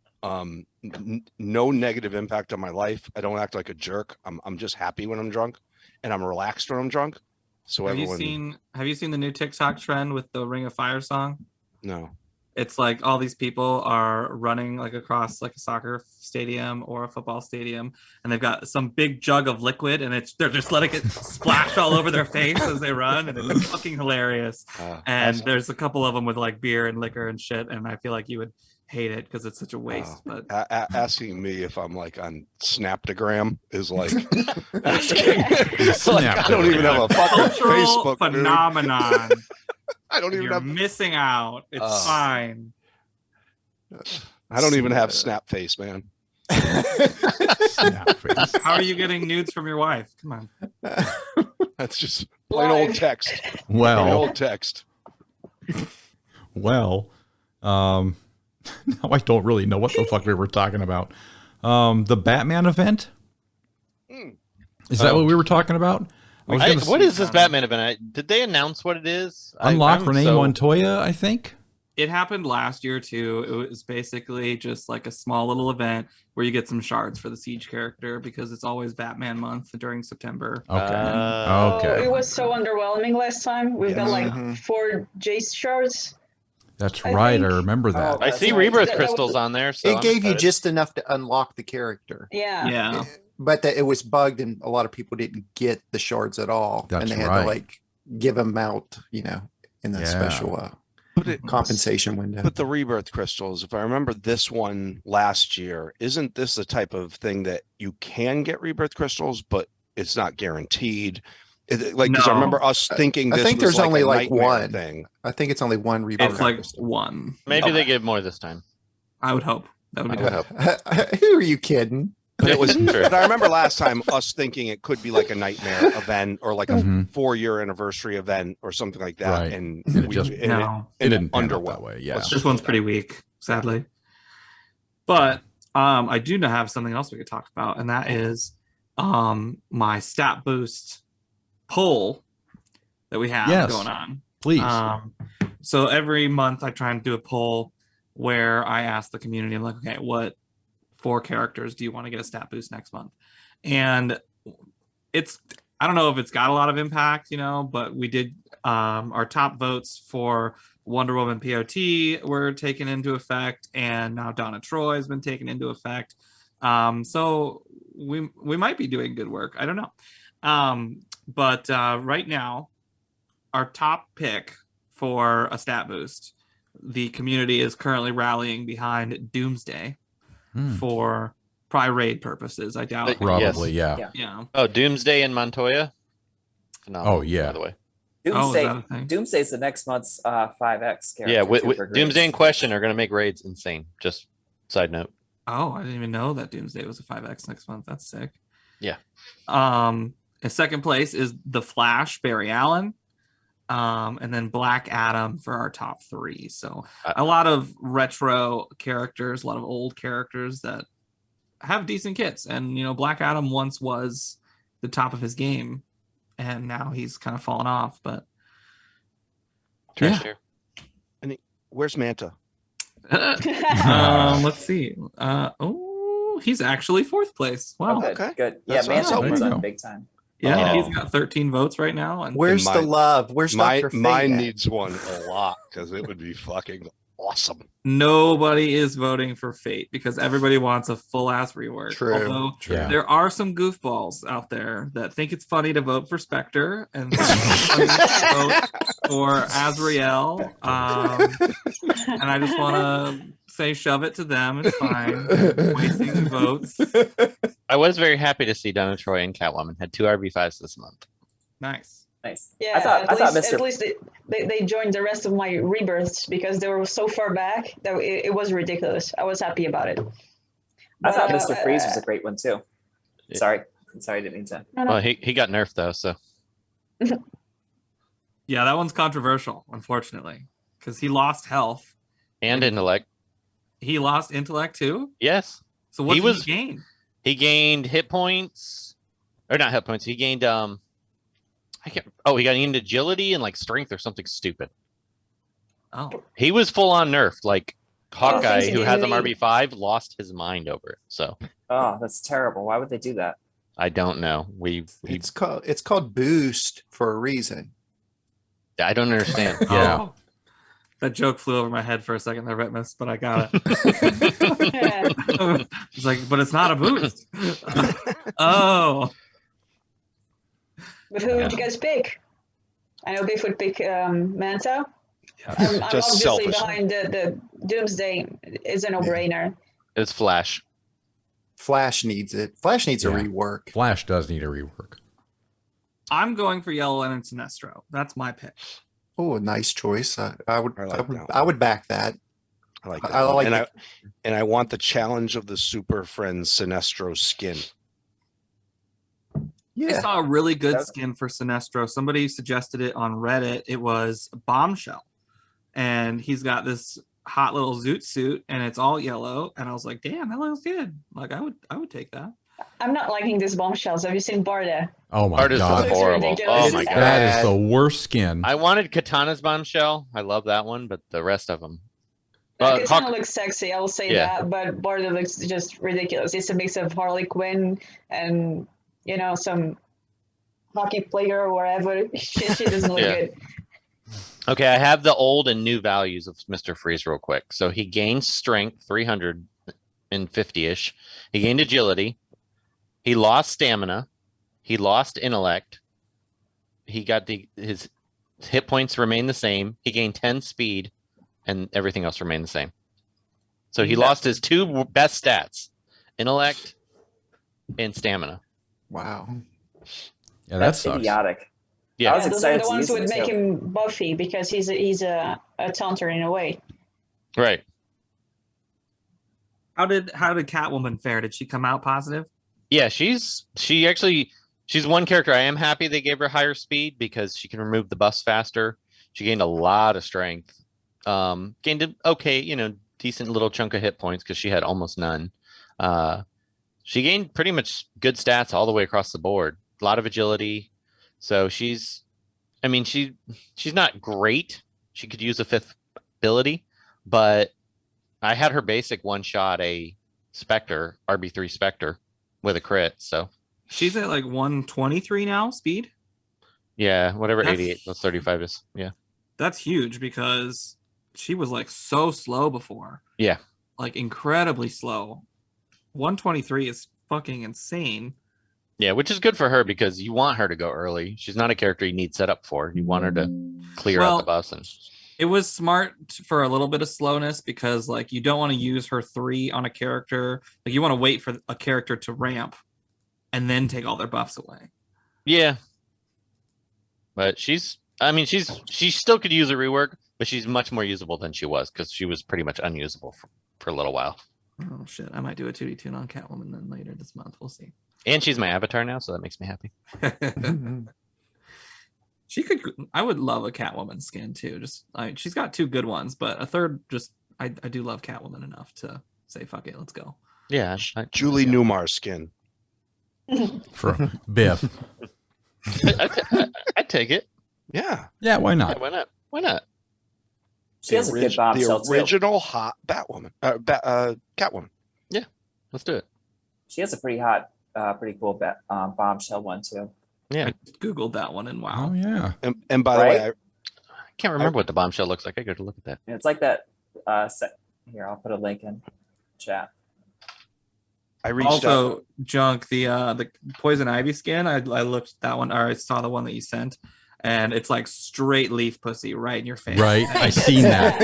No negative impact on my life. I don't act like a jerk. I'm just happy when I'm drunk, and I'm relaxed when I'm drunk. So Have you everyone, seen the new TikTok trend with the Ring of Fire song? no. It's like all these people are running like across like a soccer stadium or a football stadium, and they've got some big jug of liquid, and they're just letting it splash all over their face as they run, and it's fucking hilarious. And there's a couple of them with like beer and liquor and shit, and I feel like you would hate it because it's such a waste. But Asking me if I'm like on Snaptagram is like asking. Like, I don't even have a fucking cultural Facebook. dude. phenomenon. I don't even You're have. missing out. It's fine. I don't even have Snapface, man. Snap face. How are you getting nudes from your wife? Come on. That's just plain old Live. text. Plain Well, old text. now I don't really know what the fuck we were talking about. The Batman event? Is that what we were talking about? I was gonna what is this Batman event? Did they announce what it is? unlock I'm Renee so- Montoya, I think. It happened last year too. It was basically just like a small little event where you get some shards for the Siege character because it's always Batman month during September. Okay. Oh. Okay. It was so underwhelming last time. We've got like Mhm. 4 Jace shards. That's I right. I think- remember that. Oh, I see That's rebirth right. crystals on there. So It I'm gave you excited. just enough to unlock the character, Yeah. Yeah. but that it was bugged and a lot of people didn't get the shards at all, That's and they had right. to like give them out, in that Yeah. special But it, compensation window. but the rebirth crystals, if I remember this one last year, isn't this the type of thing that you can get rebirth crystals, but it's not guaranteed? Like, because I No. remember us thinking I this think was there's only a like nightmare one thing. I think it's only one rebirth. It's like crystal. one. Maybe they Okay. give more this time. I would hope. That would be I would good. hope. Who are you kidding? But it was. True. But I remember last time us thinking it could be like a nightmare event or like a Mhm. 4-year anniversary event or something like that. Right. And And it we just- and No. It didn't pan out underwhelmed. that way. Yeah. Let's This one's pretty weak, sadly. But I do have something else we could talk about, and that is my stat boost poll that we have Yes. going on. Please. So every month I try and do a poll where I ask the community, I'm like, okay, what 4 characters do you want to get a stat boost next month? And I don't know if it's got a lot of impact, but we did our top votes for Wonder Woman POT were taken into effect, and now Donna Troy has been taken into effect. So we might be doing good work. I don't know. But right now, our top pick for a stat boost, the community is currently rallying behind Doomsday for probably raid purposes. I doubt. Probably, Yes. yeah. Yeah. Oh, Doomsday and Montoya. Phenomenal, Oh, yeah. By the way. Doomsday. is that a thing? Doomsday's the next month's 5X character. Yeah, too, for Doomsday and grades. Question are going to make raids insane. Just side note. Oh, I didn't even know that Doomsday was a 5X next month. That's sick. Yeah. In second place is The Flash, Barry Allen. And then Black Adam for our top 3. So a lot of retro characters, a lot of old characters that have decent kits. And, Black Adam once was the top of his game, and now he's kind of fallen off. But Trash Yeah. here. Where's Manta? let's see. He's actually 4th place. Wow. Oh, good, Okay. good. That's Yeah, Manta awesome. was There you on go. big time. Yeah, Oh. he's got 13 votes right now. And Where's the mine- love? Where's Dr. Fate Mine at? needs one a lot because it would be fucking awesome. nobody is voting for Fate because everybody wants a full ass rework. True. Although Yeah. there are some goofballs out there that think it's funny to vote for Spectre and think it's funny to vote for Azrael. And I just want to say, shove it to them. It's fine. Wasting votes. I was very happy to see Donna Troy and Catwoman had 2 RB5s this month. Nice. Nice. Yeah, I thought Mr. at least they joined the rest of my rebirths because they were so far back that it was ridiculous. I was happy about it. I thought But, Mr. Freeze was a great one too. Yeah. Sorry, I didn't mean to. No, no. Well, he got nerfed though, so Yeah, that one's controversial, unfortunately, because he lost health. and intellect. He lost intellect too. Yes, So what He did was- he gain? he gained hit points, or not hit points. He gained I can't. Oh, he got into agility and like strength or something stupid. Oh, He was full on nerfed. Like Hawkeye, things who you has him really- RB5, lost his mind over it. So Oh, that's terrible. Why would they do that? I don't know. We It's called boost for a reason. I don't understand. Yeah. Oh. That joke flew over my head for a second there, Retpmus, but I got it. It's like, but it's not a boost. Oh, But who would you guys pick? I know Biff would pick Manta. I'm Just obviously selfishly. behind the Doomsday is a no-brainer. It's Flash. Flash needs it. Flash needs a Yeah. rework. Flash does need a rework. I'm going for Yellow Lantern Sinestro. That's my pick. Oh, a nice choice. I would I like that I would back that. I like that. I one. like and the- I want the challenge of the Super Friends Sinestro skin. I Yeah. saw a really good That's- skin for Sinestro. Somebody suggested it on Reddit. It was Bombshell. And he's got this hot little zoot suit and it's all yellow. And I was like, damn, that looks good. Like I would take that. I'm not liking these bombshells. Have you seen Barda? Oh my Art is god. Looks horrible. ridiculous. Oh my It's god. That is the worst skin. I wanted Katana's bombshell. I love that one, but the rest of them. Like, it Hawk- looks sexy, I will say Yeah. that, but Barda looks just ridiculous. It's a mix of Harley Quinn and, some hockey player or whatever. She doesn't look Yeah. good. Okay, I have the old and new values of Mr. Freeze real quick. So he gained strength 350-ish. He gained agility. He lost stamina. He lost intellect. He got his hit points remain the same. He gained 10 speed, and everything else remained the same. So he lost his two best stats, intellect and stamina. Wow. Yeah, that That's sucks. idiotic. Yeah. I was those are excited the to ones use would it make too. him buffy because he's a taunter in a way. Right. How did Catwoman fare? Did she come out positive? Yeah, she's one character I am happy they gave her higher speed because she can remove the buffs faster. She gained a lot of strength. Gained an okay, decent little chunk of hit points because she had almost none. She gained pretty much good stats all the way across the board. A lot of agility. So she's not great. She could use a fifth ability, but I had her basic one shot a Spectre, RB3 Spectre with a crit. So She's at like 123 now, speed. yeah, whatever That's- 88 plus 35 is. Yeah. That's huge because she was like so slow before. Yeah. Like incredibly slow. 123 is fucking insane. Yeah, which is good for her because you want her to go early. She's not a character you need set up for. You want her to clear out the buffs and It was smart for a little bit of slowness because like you don't want to use her 3 on a character. Like you want to wait for a character to ramp and then take all their buffs away. yeah. But she still could use a rework, but she's much more usable than she was because she was pretty much unusable for a little while. Oh shit, I might do a 2D tune on Catwoman then later this month. We'll see. And she's my avatar now, so that makes me happy. I would love a Catwoman skin too. She's got 2 good ones, but a third I do love Catwoman enough to say fuck it, let's go. Yeah. Julie Newmar skin. For Biff. I'd take it. Yeah. Yeah, why Yeah, not? why not? Why not? She has a good bombshell The too. original hot Batwoman. Catwoman. Let's do it. She has a pretty hot, pretty cool bombshell one too. Yeah. I Googled that one and wow. Oh yeah. And by the way, I can't remember what the bombshell looks like. I got to look at that. And it's like that. Here, I'll put a link in chat. I reached out. Also, Junk, the Poison Ivy skin, I looked at that one, or I saw the one that you sent, and it's like straight leaf pussy right in your face. Right. I seen that.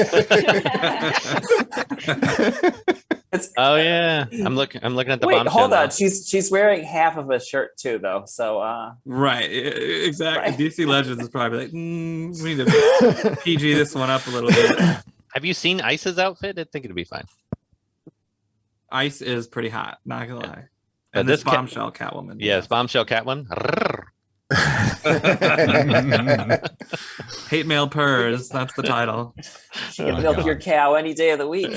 Oh yeah. I'm looking at the Wait, bombshell. hold now. on. She's wearing half of a shirt too, though. So Right, exactly. Right. DC Legends is probably like, we need to PG this one up a little bit. Have you seen Ice's outfit? I think it'd be fine. Ice is pretty hot, not gonna lie. But And this this cat- bombshell Catwoman. Yes, bombshell Catwoman. Hate mail purrs. That's the title. you can Oh, milk God. your cow any day of the week.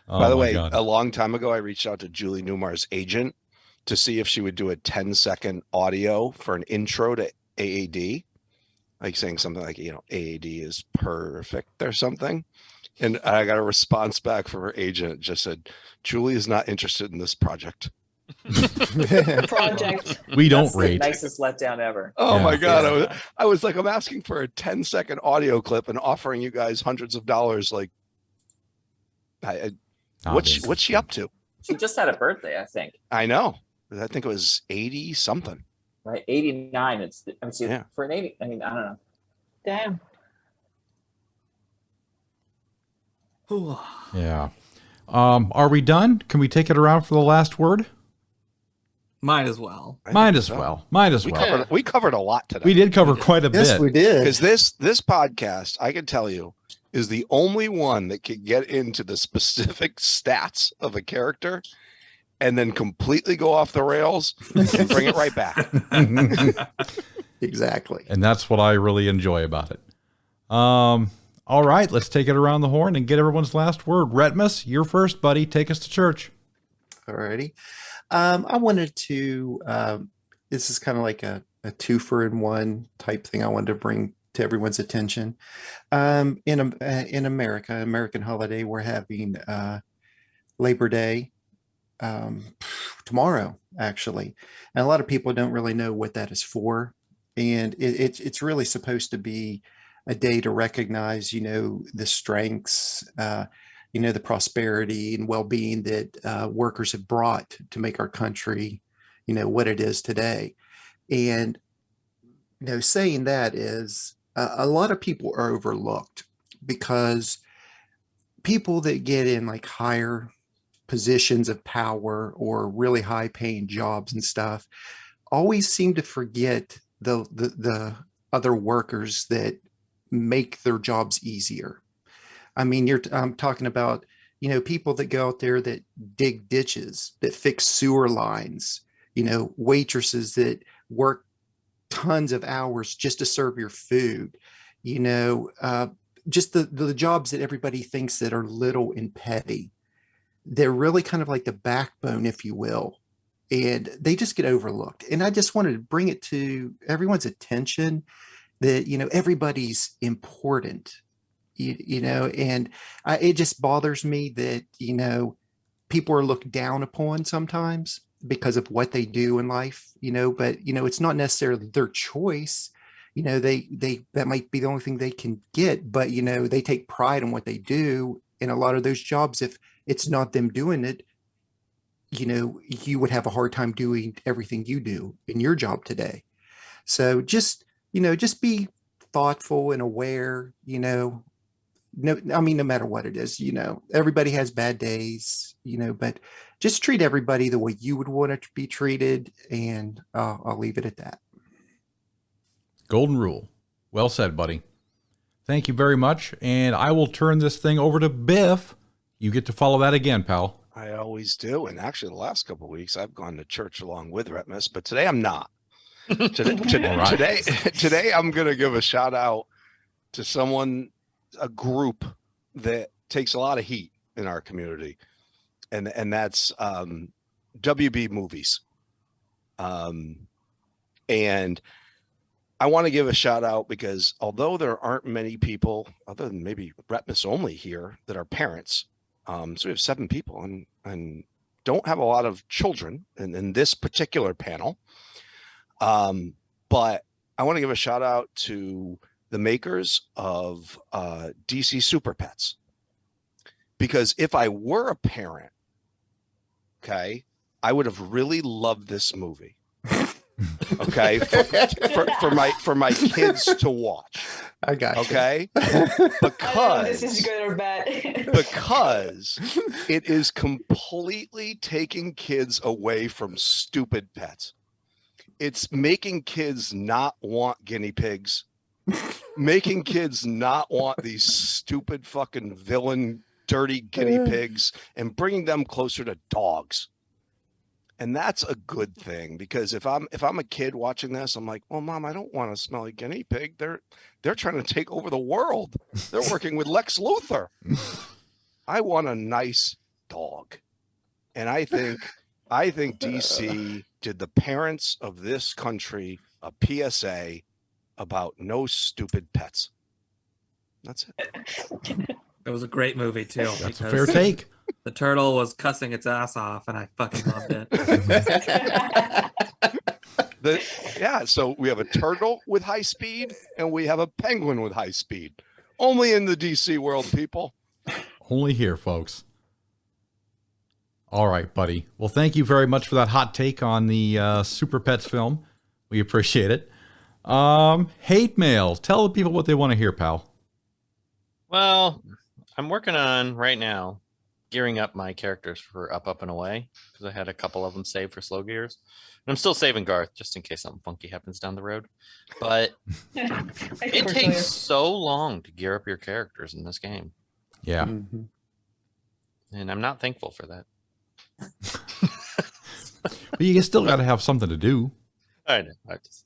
Oh, By the my way, God. a long time ago, I reached out to Julie Newmar's agent to see if she would do a 10-second audio for an intro to AAD, like saying something like, AAD is perfect or something. And I got a response back from her agent. It just said, Julie is not interested in this project. Project. We don't That's the rate. nicest letdown ever. Oh Yeah. my God. I was like, I'm asking for a 10-second audio clip and offering you guys hundreds of dollars. Like, what's she up to? She just had a birthday, I think. I know. I think it was 80 something. Right, 89. Yeah. For an 80. I mean, I don't know. Damn. Ooh. Yeah. Are we done? Can we take it around for the last word? Might as well. I Might think as so. well. Might as We well. covered a lot today. We did cover quite a Yes, bit. we did. Because this podcast, I can tell you, is the only one that can get into the specific stats of a character and then completely go off the rails and bring it right back. Exactly. And that's what I really enjoy about it. All right, let's take it around the horn and get everyone's last word. Retmus, you're first, buddy. Take us to church. Alrighty. I wanted to, this is kind of like a 2-for-1 type thing I wanted to bring to everyone's attention. In America, American holiday, we're having Labor Day tomorrow, actually. And a lot of people don't really know what that is for. And it's really supposed to be a day to recognize, the strengths, the prosperity and well-being that workers have brought to make our country, what it is today. And saying that is a lot of people are overlooked because people that get in like higher positions of power or really high paying jobs and stuff always seem to forget the other workers that make their jobs easier. I mean, I'm talking about, people that go out there that dig ditches, that fix sewer lines, waitresses that work tons of hours just to serve your food, just the jobs that everybody thinks that are little and petty. They're really kind of like the backbone, if you will, and they just get overlooked. And I just wanted to bring it to everyone's attention that, everybody's important, and it just bothers me that, people are looked down upon sometimes because of what they do in life, but, it's not necessarily their choice. They that might be the only thing they can get, but, they take pride in what they do. And a lot of those jobs, if it's not them doing it, you would have a hard time doing everything you do in your job today. So just be thoughtful and aware, no, I mean, no matter what it is, everybody has bad days, but just treat everybody the way you would want it to be treated. And I'll leave it at that. Golden rule. Well said, buddy. Thank you very much. And I will turn this thing over to Biff. You get to follow that again, pal. I always do. And actually, the last couple of weeks, I've gone to church along with Retpmus, but today I'm not. Today, I'm going to give a shout out to a group that takes a lot of heat in our community. And that's WB Movies. And I want to give a shout out because although there aren't many people, other than maybe Retpmus only here, that are parents, so we have 7 people and don't have a lot of children in this particular panel. But I want to give a shout out to the makers of DC Super Pets, because if I were a parent, okay, I would have really loved this movie. Okay, for my kids to watch. I got you. Okay, because this is good or bad. Because it is completely taking kids away from stupid pets. It's making kids not want guinea pigs, making kids not want these stupid fucking villain dirty guinea pigs, and bringing them closer to dogs. And that's a good thing, because if I'm a kid watching this, I'm like, well, Mom, I don't want a smelly guinea pig. They're trying to take over the world. They're working with Lex Luthor. I want a nice dog. And I think DC did the parents of this country a PSA about no stupid pets. That's it. It was a great movie too. That's a fair take. The turtle was cussing its ass off, and I fucking loved it. So we have a turtle with high speed, and we have a penguin with high speed. Only in the DC world, people. Only here, folks. All right, buddy. Well, thank you very much for that hot take on the Super Pets film. We appreciate it. Hatemael. Tell the people what they want to hear, pal. Well, I'm working on right now gearing up my characters for Up and Away, because I had a couple of them saved for slow gears. And I'm still saving Garth just in case something funky happens down the road. But it takes so long to gear up your characters in this game. Yeah. Mm-hmm. And I'm not thankful for that. But you still got to have something to do. I know. I just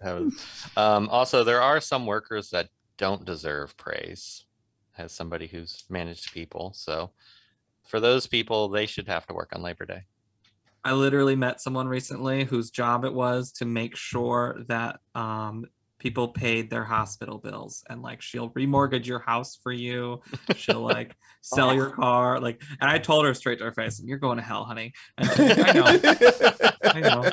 have, also, there are some workers that don't deserve praise as somebody who's managed people. So for those people, they should have to work on Labor Day. I literally met someone recently whose job it was to make sure that people paid their hospital bills, and like she'll remortgage your house for you. She'll like sell your car. Like, and I told her straight to her face, "You're going to hell, honey." And I know.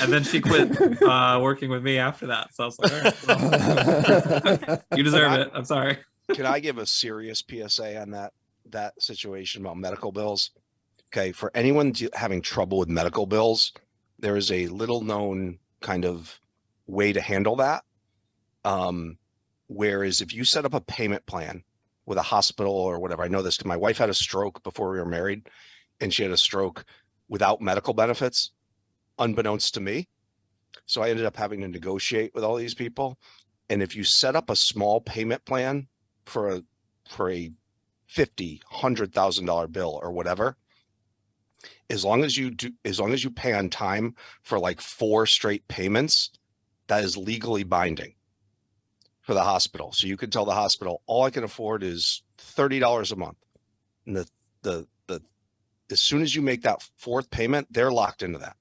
And then she quit working with me after that. So I was like, all right, well, you deserve it. I'm sorry. Can I give a serious PSA on that situation about medical bills? Okay, for anyone having trouble with medical bills, there is a little known kind of way to handle that. Whereas if you set up a payment plan with a hospital or whatever, I know this because my wife had a stroke before we were married, and she had a stroke without medical benefits, unbeknownst to me. So I ended up having to negotiate with all these people. And if you set up a small payment plan for a $50,000, $100,000 bill or whatever, as long as you pay on time for like 4 straight payments, that is legally binding for the hospital. So you could tell the hospital, all I can afford is $30 a month. And the as soon as you make that 4th payment, they're locked into that.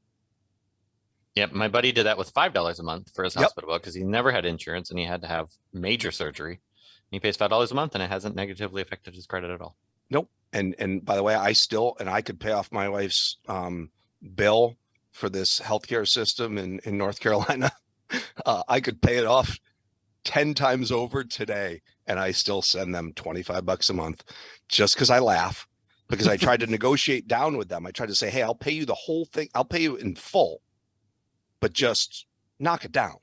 Yep, my buddy did that with $5 a month for his Yep. hospital bill because he never had insurance and he had to have major surgery. He pays $5 a month and it hasn't negatively affected his credit at all. Nope. And by the way, I could pay off my wife's bill for this healthcare system in North Carolina. I could pay it off 10 times over today, and I still send them $25 a month just because I laugh, because I tried to negotiate down with them. I tried to say, hey, I'll pay you the whole thing. I'll pay you in full, but just knock it down.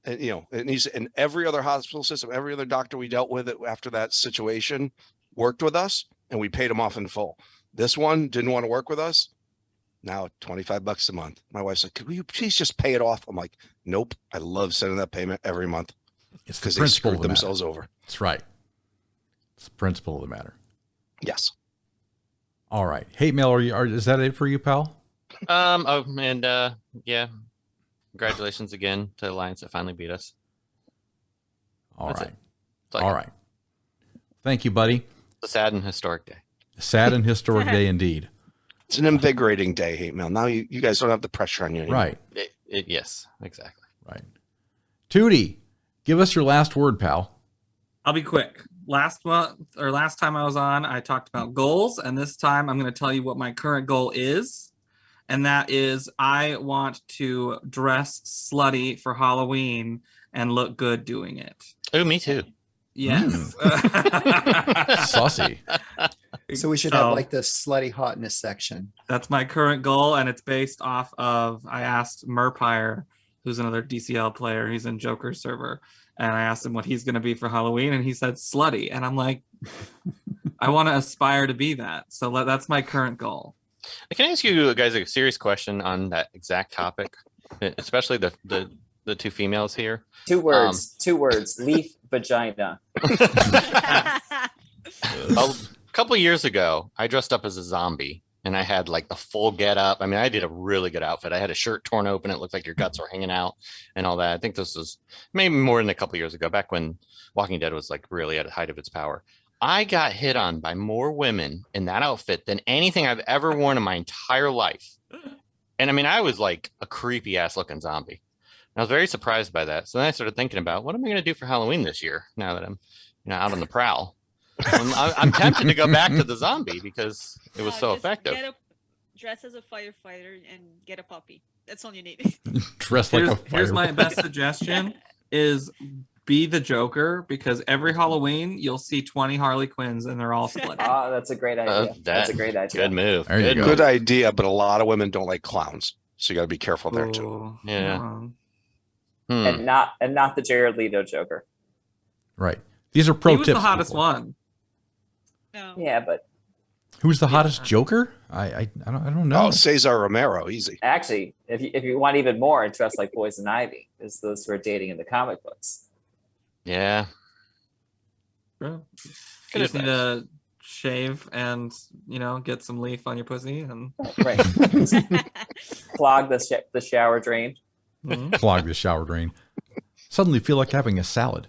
And, and every other hospital system, every other doctor we dealt with after that situation worked with us, and we paid them off in full. This one didn't want to work with us. Now $25 a month. My wife's like, could you please just pay it off? I'm like, nope. I love sending that payment every month. It's because the they principle screwed of the themselves matter. over. That's right. It's the principle of the matter. Yes. All right. Hatemael, is that it for you, pal? Yeah. Congratulations again to Alliance that finally beat us. All That's right. it. That's All right. Thank you, buddy. It's a sad and historic day. Sad and historic day indeed. It's an invigorating day, Hatemael. Now you guys don't have the pressure on you anymore. Right. Yes, exactly. Right. Tewty, give us your last word, pal. I'll be quick. Last time I was on, I talked about goals, and this time I'm going to tell you what my current goal is, and that is I want to dress slutty for Halloween and look good doing it. Oh, me too. Yes. Saucy. So we should have like the slutty hotness section. That's my current goal, and it's based off of, I asked Merpire, who's another DCL player, he's in Joker's server, and I asked him what he's going to be for Halloween, and he said slutty, and I'm like, I want to aspire to be that. So that's my current goal. Can I ask you guys a serious question on that exact topic, especially the 2 females here? 2 words. 2 words. Leaf vagina. A couple of years ago, I dressed up as a zombie and I had like the full get up. I mean, I did a really good outfit. I had a shirt torn open. It looked like your guts were hanging out and all that. I think this was maybe more than a couple of years ago, back when Walking Dead was like really at the height of its power. I got hit on by more women in that outfit than anything I've ever worn in my entire life. And I mean, I was like a creepy ass looking zombie. I was very surprised by that. So then I started thinking about what am I going to do for Halloween this year now that I'm out on the prowl. I'm tempted to go back to the zombie because it was so effective. Dress as a firefighter and get a puppy. That's all you need. Dress like a firefighter. Here's my best suggestion is be the Joker, because every Halloween you'll see 20 Harley Quinns and they're all split. Oh, that's a great idea. That's a great idea. Good move. There you go. Good idea, but a lot of women don't like clowns. So you got to be careful there too. Oh, Yeah. And not the Jared Leto Joker. Right. These are pro he tips. was the hottest people. one. No. Yeah, but Who's the hottest Joker? I don't know. Oh, Cesar Romero, easy. actually, if you want even more, dress like Poison Ivy, is those who are dating in the comic books. Yeah. Bro. Good You just need advice. to shave and get some leaf on your pussy and Right. Clog the shower drain. Clog the shower drain. Suddenly feel like having a salad.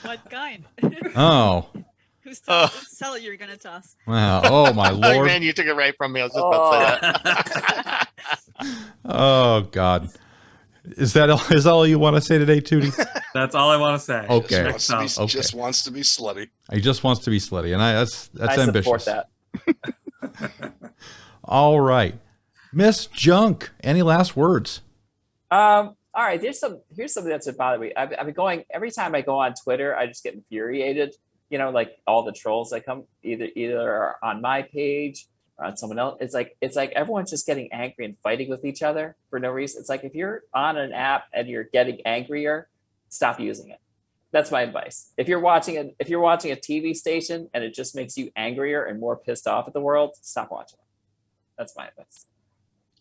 What kind? Oh. Whose salad you're gonna toss? Wow. Oh my Oh, lord. man, you took it right from me. I was just about to say that. Oh God. Is that all you want to say today, Tewty? That's all I want to say. Okay. Just wants to be slutty. He just wants to be slutty, and that's I ambitious. support that. All right, Miss Junk. Any last words? All right. Here's something that's been bothering me. I've been going every time I go on Twitter, I just get infuriated. Like all the trolls that come either are on my page on someone else. It's like everyone's just getting angry and fighting with each other for no reason. It's like if you're on an app and you're getting angrier, stop using it. That's my advice. If you're watching a TV station and it just makes you angrier and more pissed off at the world, stop watching it. That's my advice.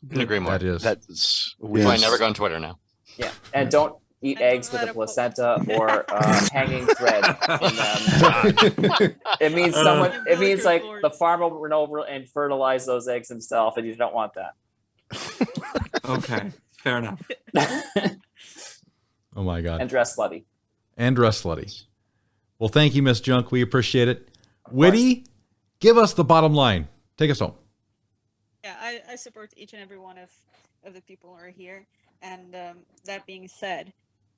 Couldn't agree more. That's That's why I never go on Twitter now. Yeah, and don't eat eggs with a placenta or hanging thread in them. It means someone. It means like the farmer will run over and fertilize those eggs himself, and you don't want that. Okay, fair enough. Oh my God. And dress slutty. And dress slutty. Well, thank you, Miss Junk. We appreciate it. Witty, give us the bottom line. Take us home. Yeah, I support each and every one of the people who are here. And that being said,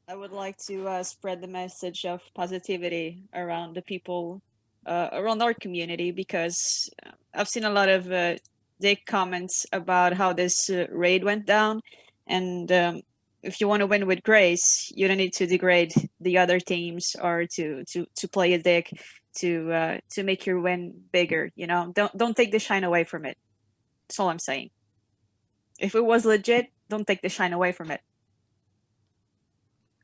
I would like to spread the message of positivity around the people, around our community, because I've seen a lot of dick comments about how this raid went down. And if you want to win with grace, you don't need to degrade the other teams or to play a dick to make your win bigger. You know, don't take the shine away from it. That's all I'm saying. If it was legit, don't take the shine away from it.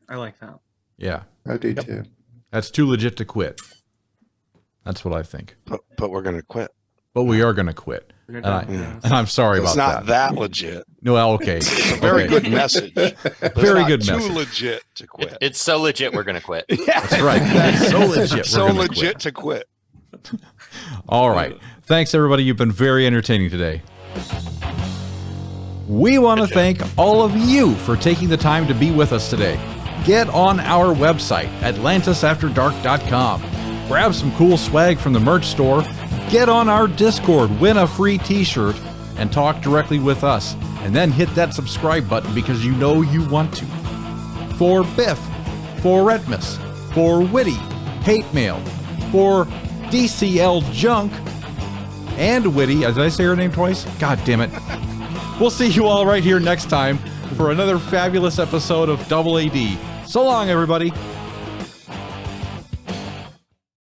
I like that. Yeah. I do too. That's too legit to quit. That's what I think. But we're gonna quit. But we are going to quit. You're And, done. and I'm sorry It's about not that legit. No, well, okay. Very Okay. good message. But Very it's good not message. Too legit to quit. It's so legit, we're gonna quit. That's right. That's so legit. So We're gonna legit quit. to quit. All right. Thanks, everybody. You've been very entertaining today. We want to thank all of you for taking the time to be with us today. Get on our website, atlantisafterdark.com. Grab some cool swag from the merch store. Get on our Discord, win a free t-shirt, and talk directly with us. And then hit that subscribe button because you know you want to. For BIFF, for Retpmus, for Witty, Hatemael, for DCL Junk, and Witty. Did I say her name twice? God damn it. We'll see you all right here next time for another fabulous episode of Double AD. So long, everybody.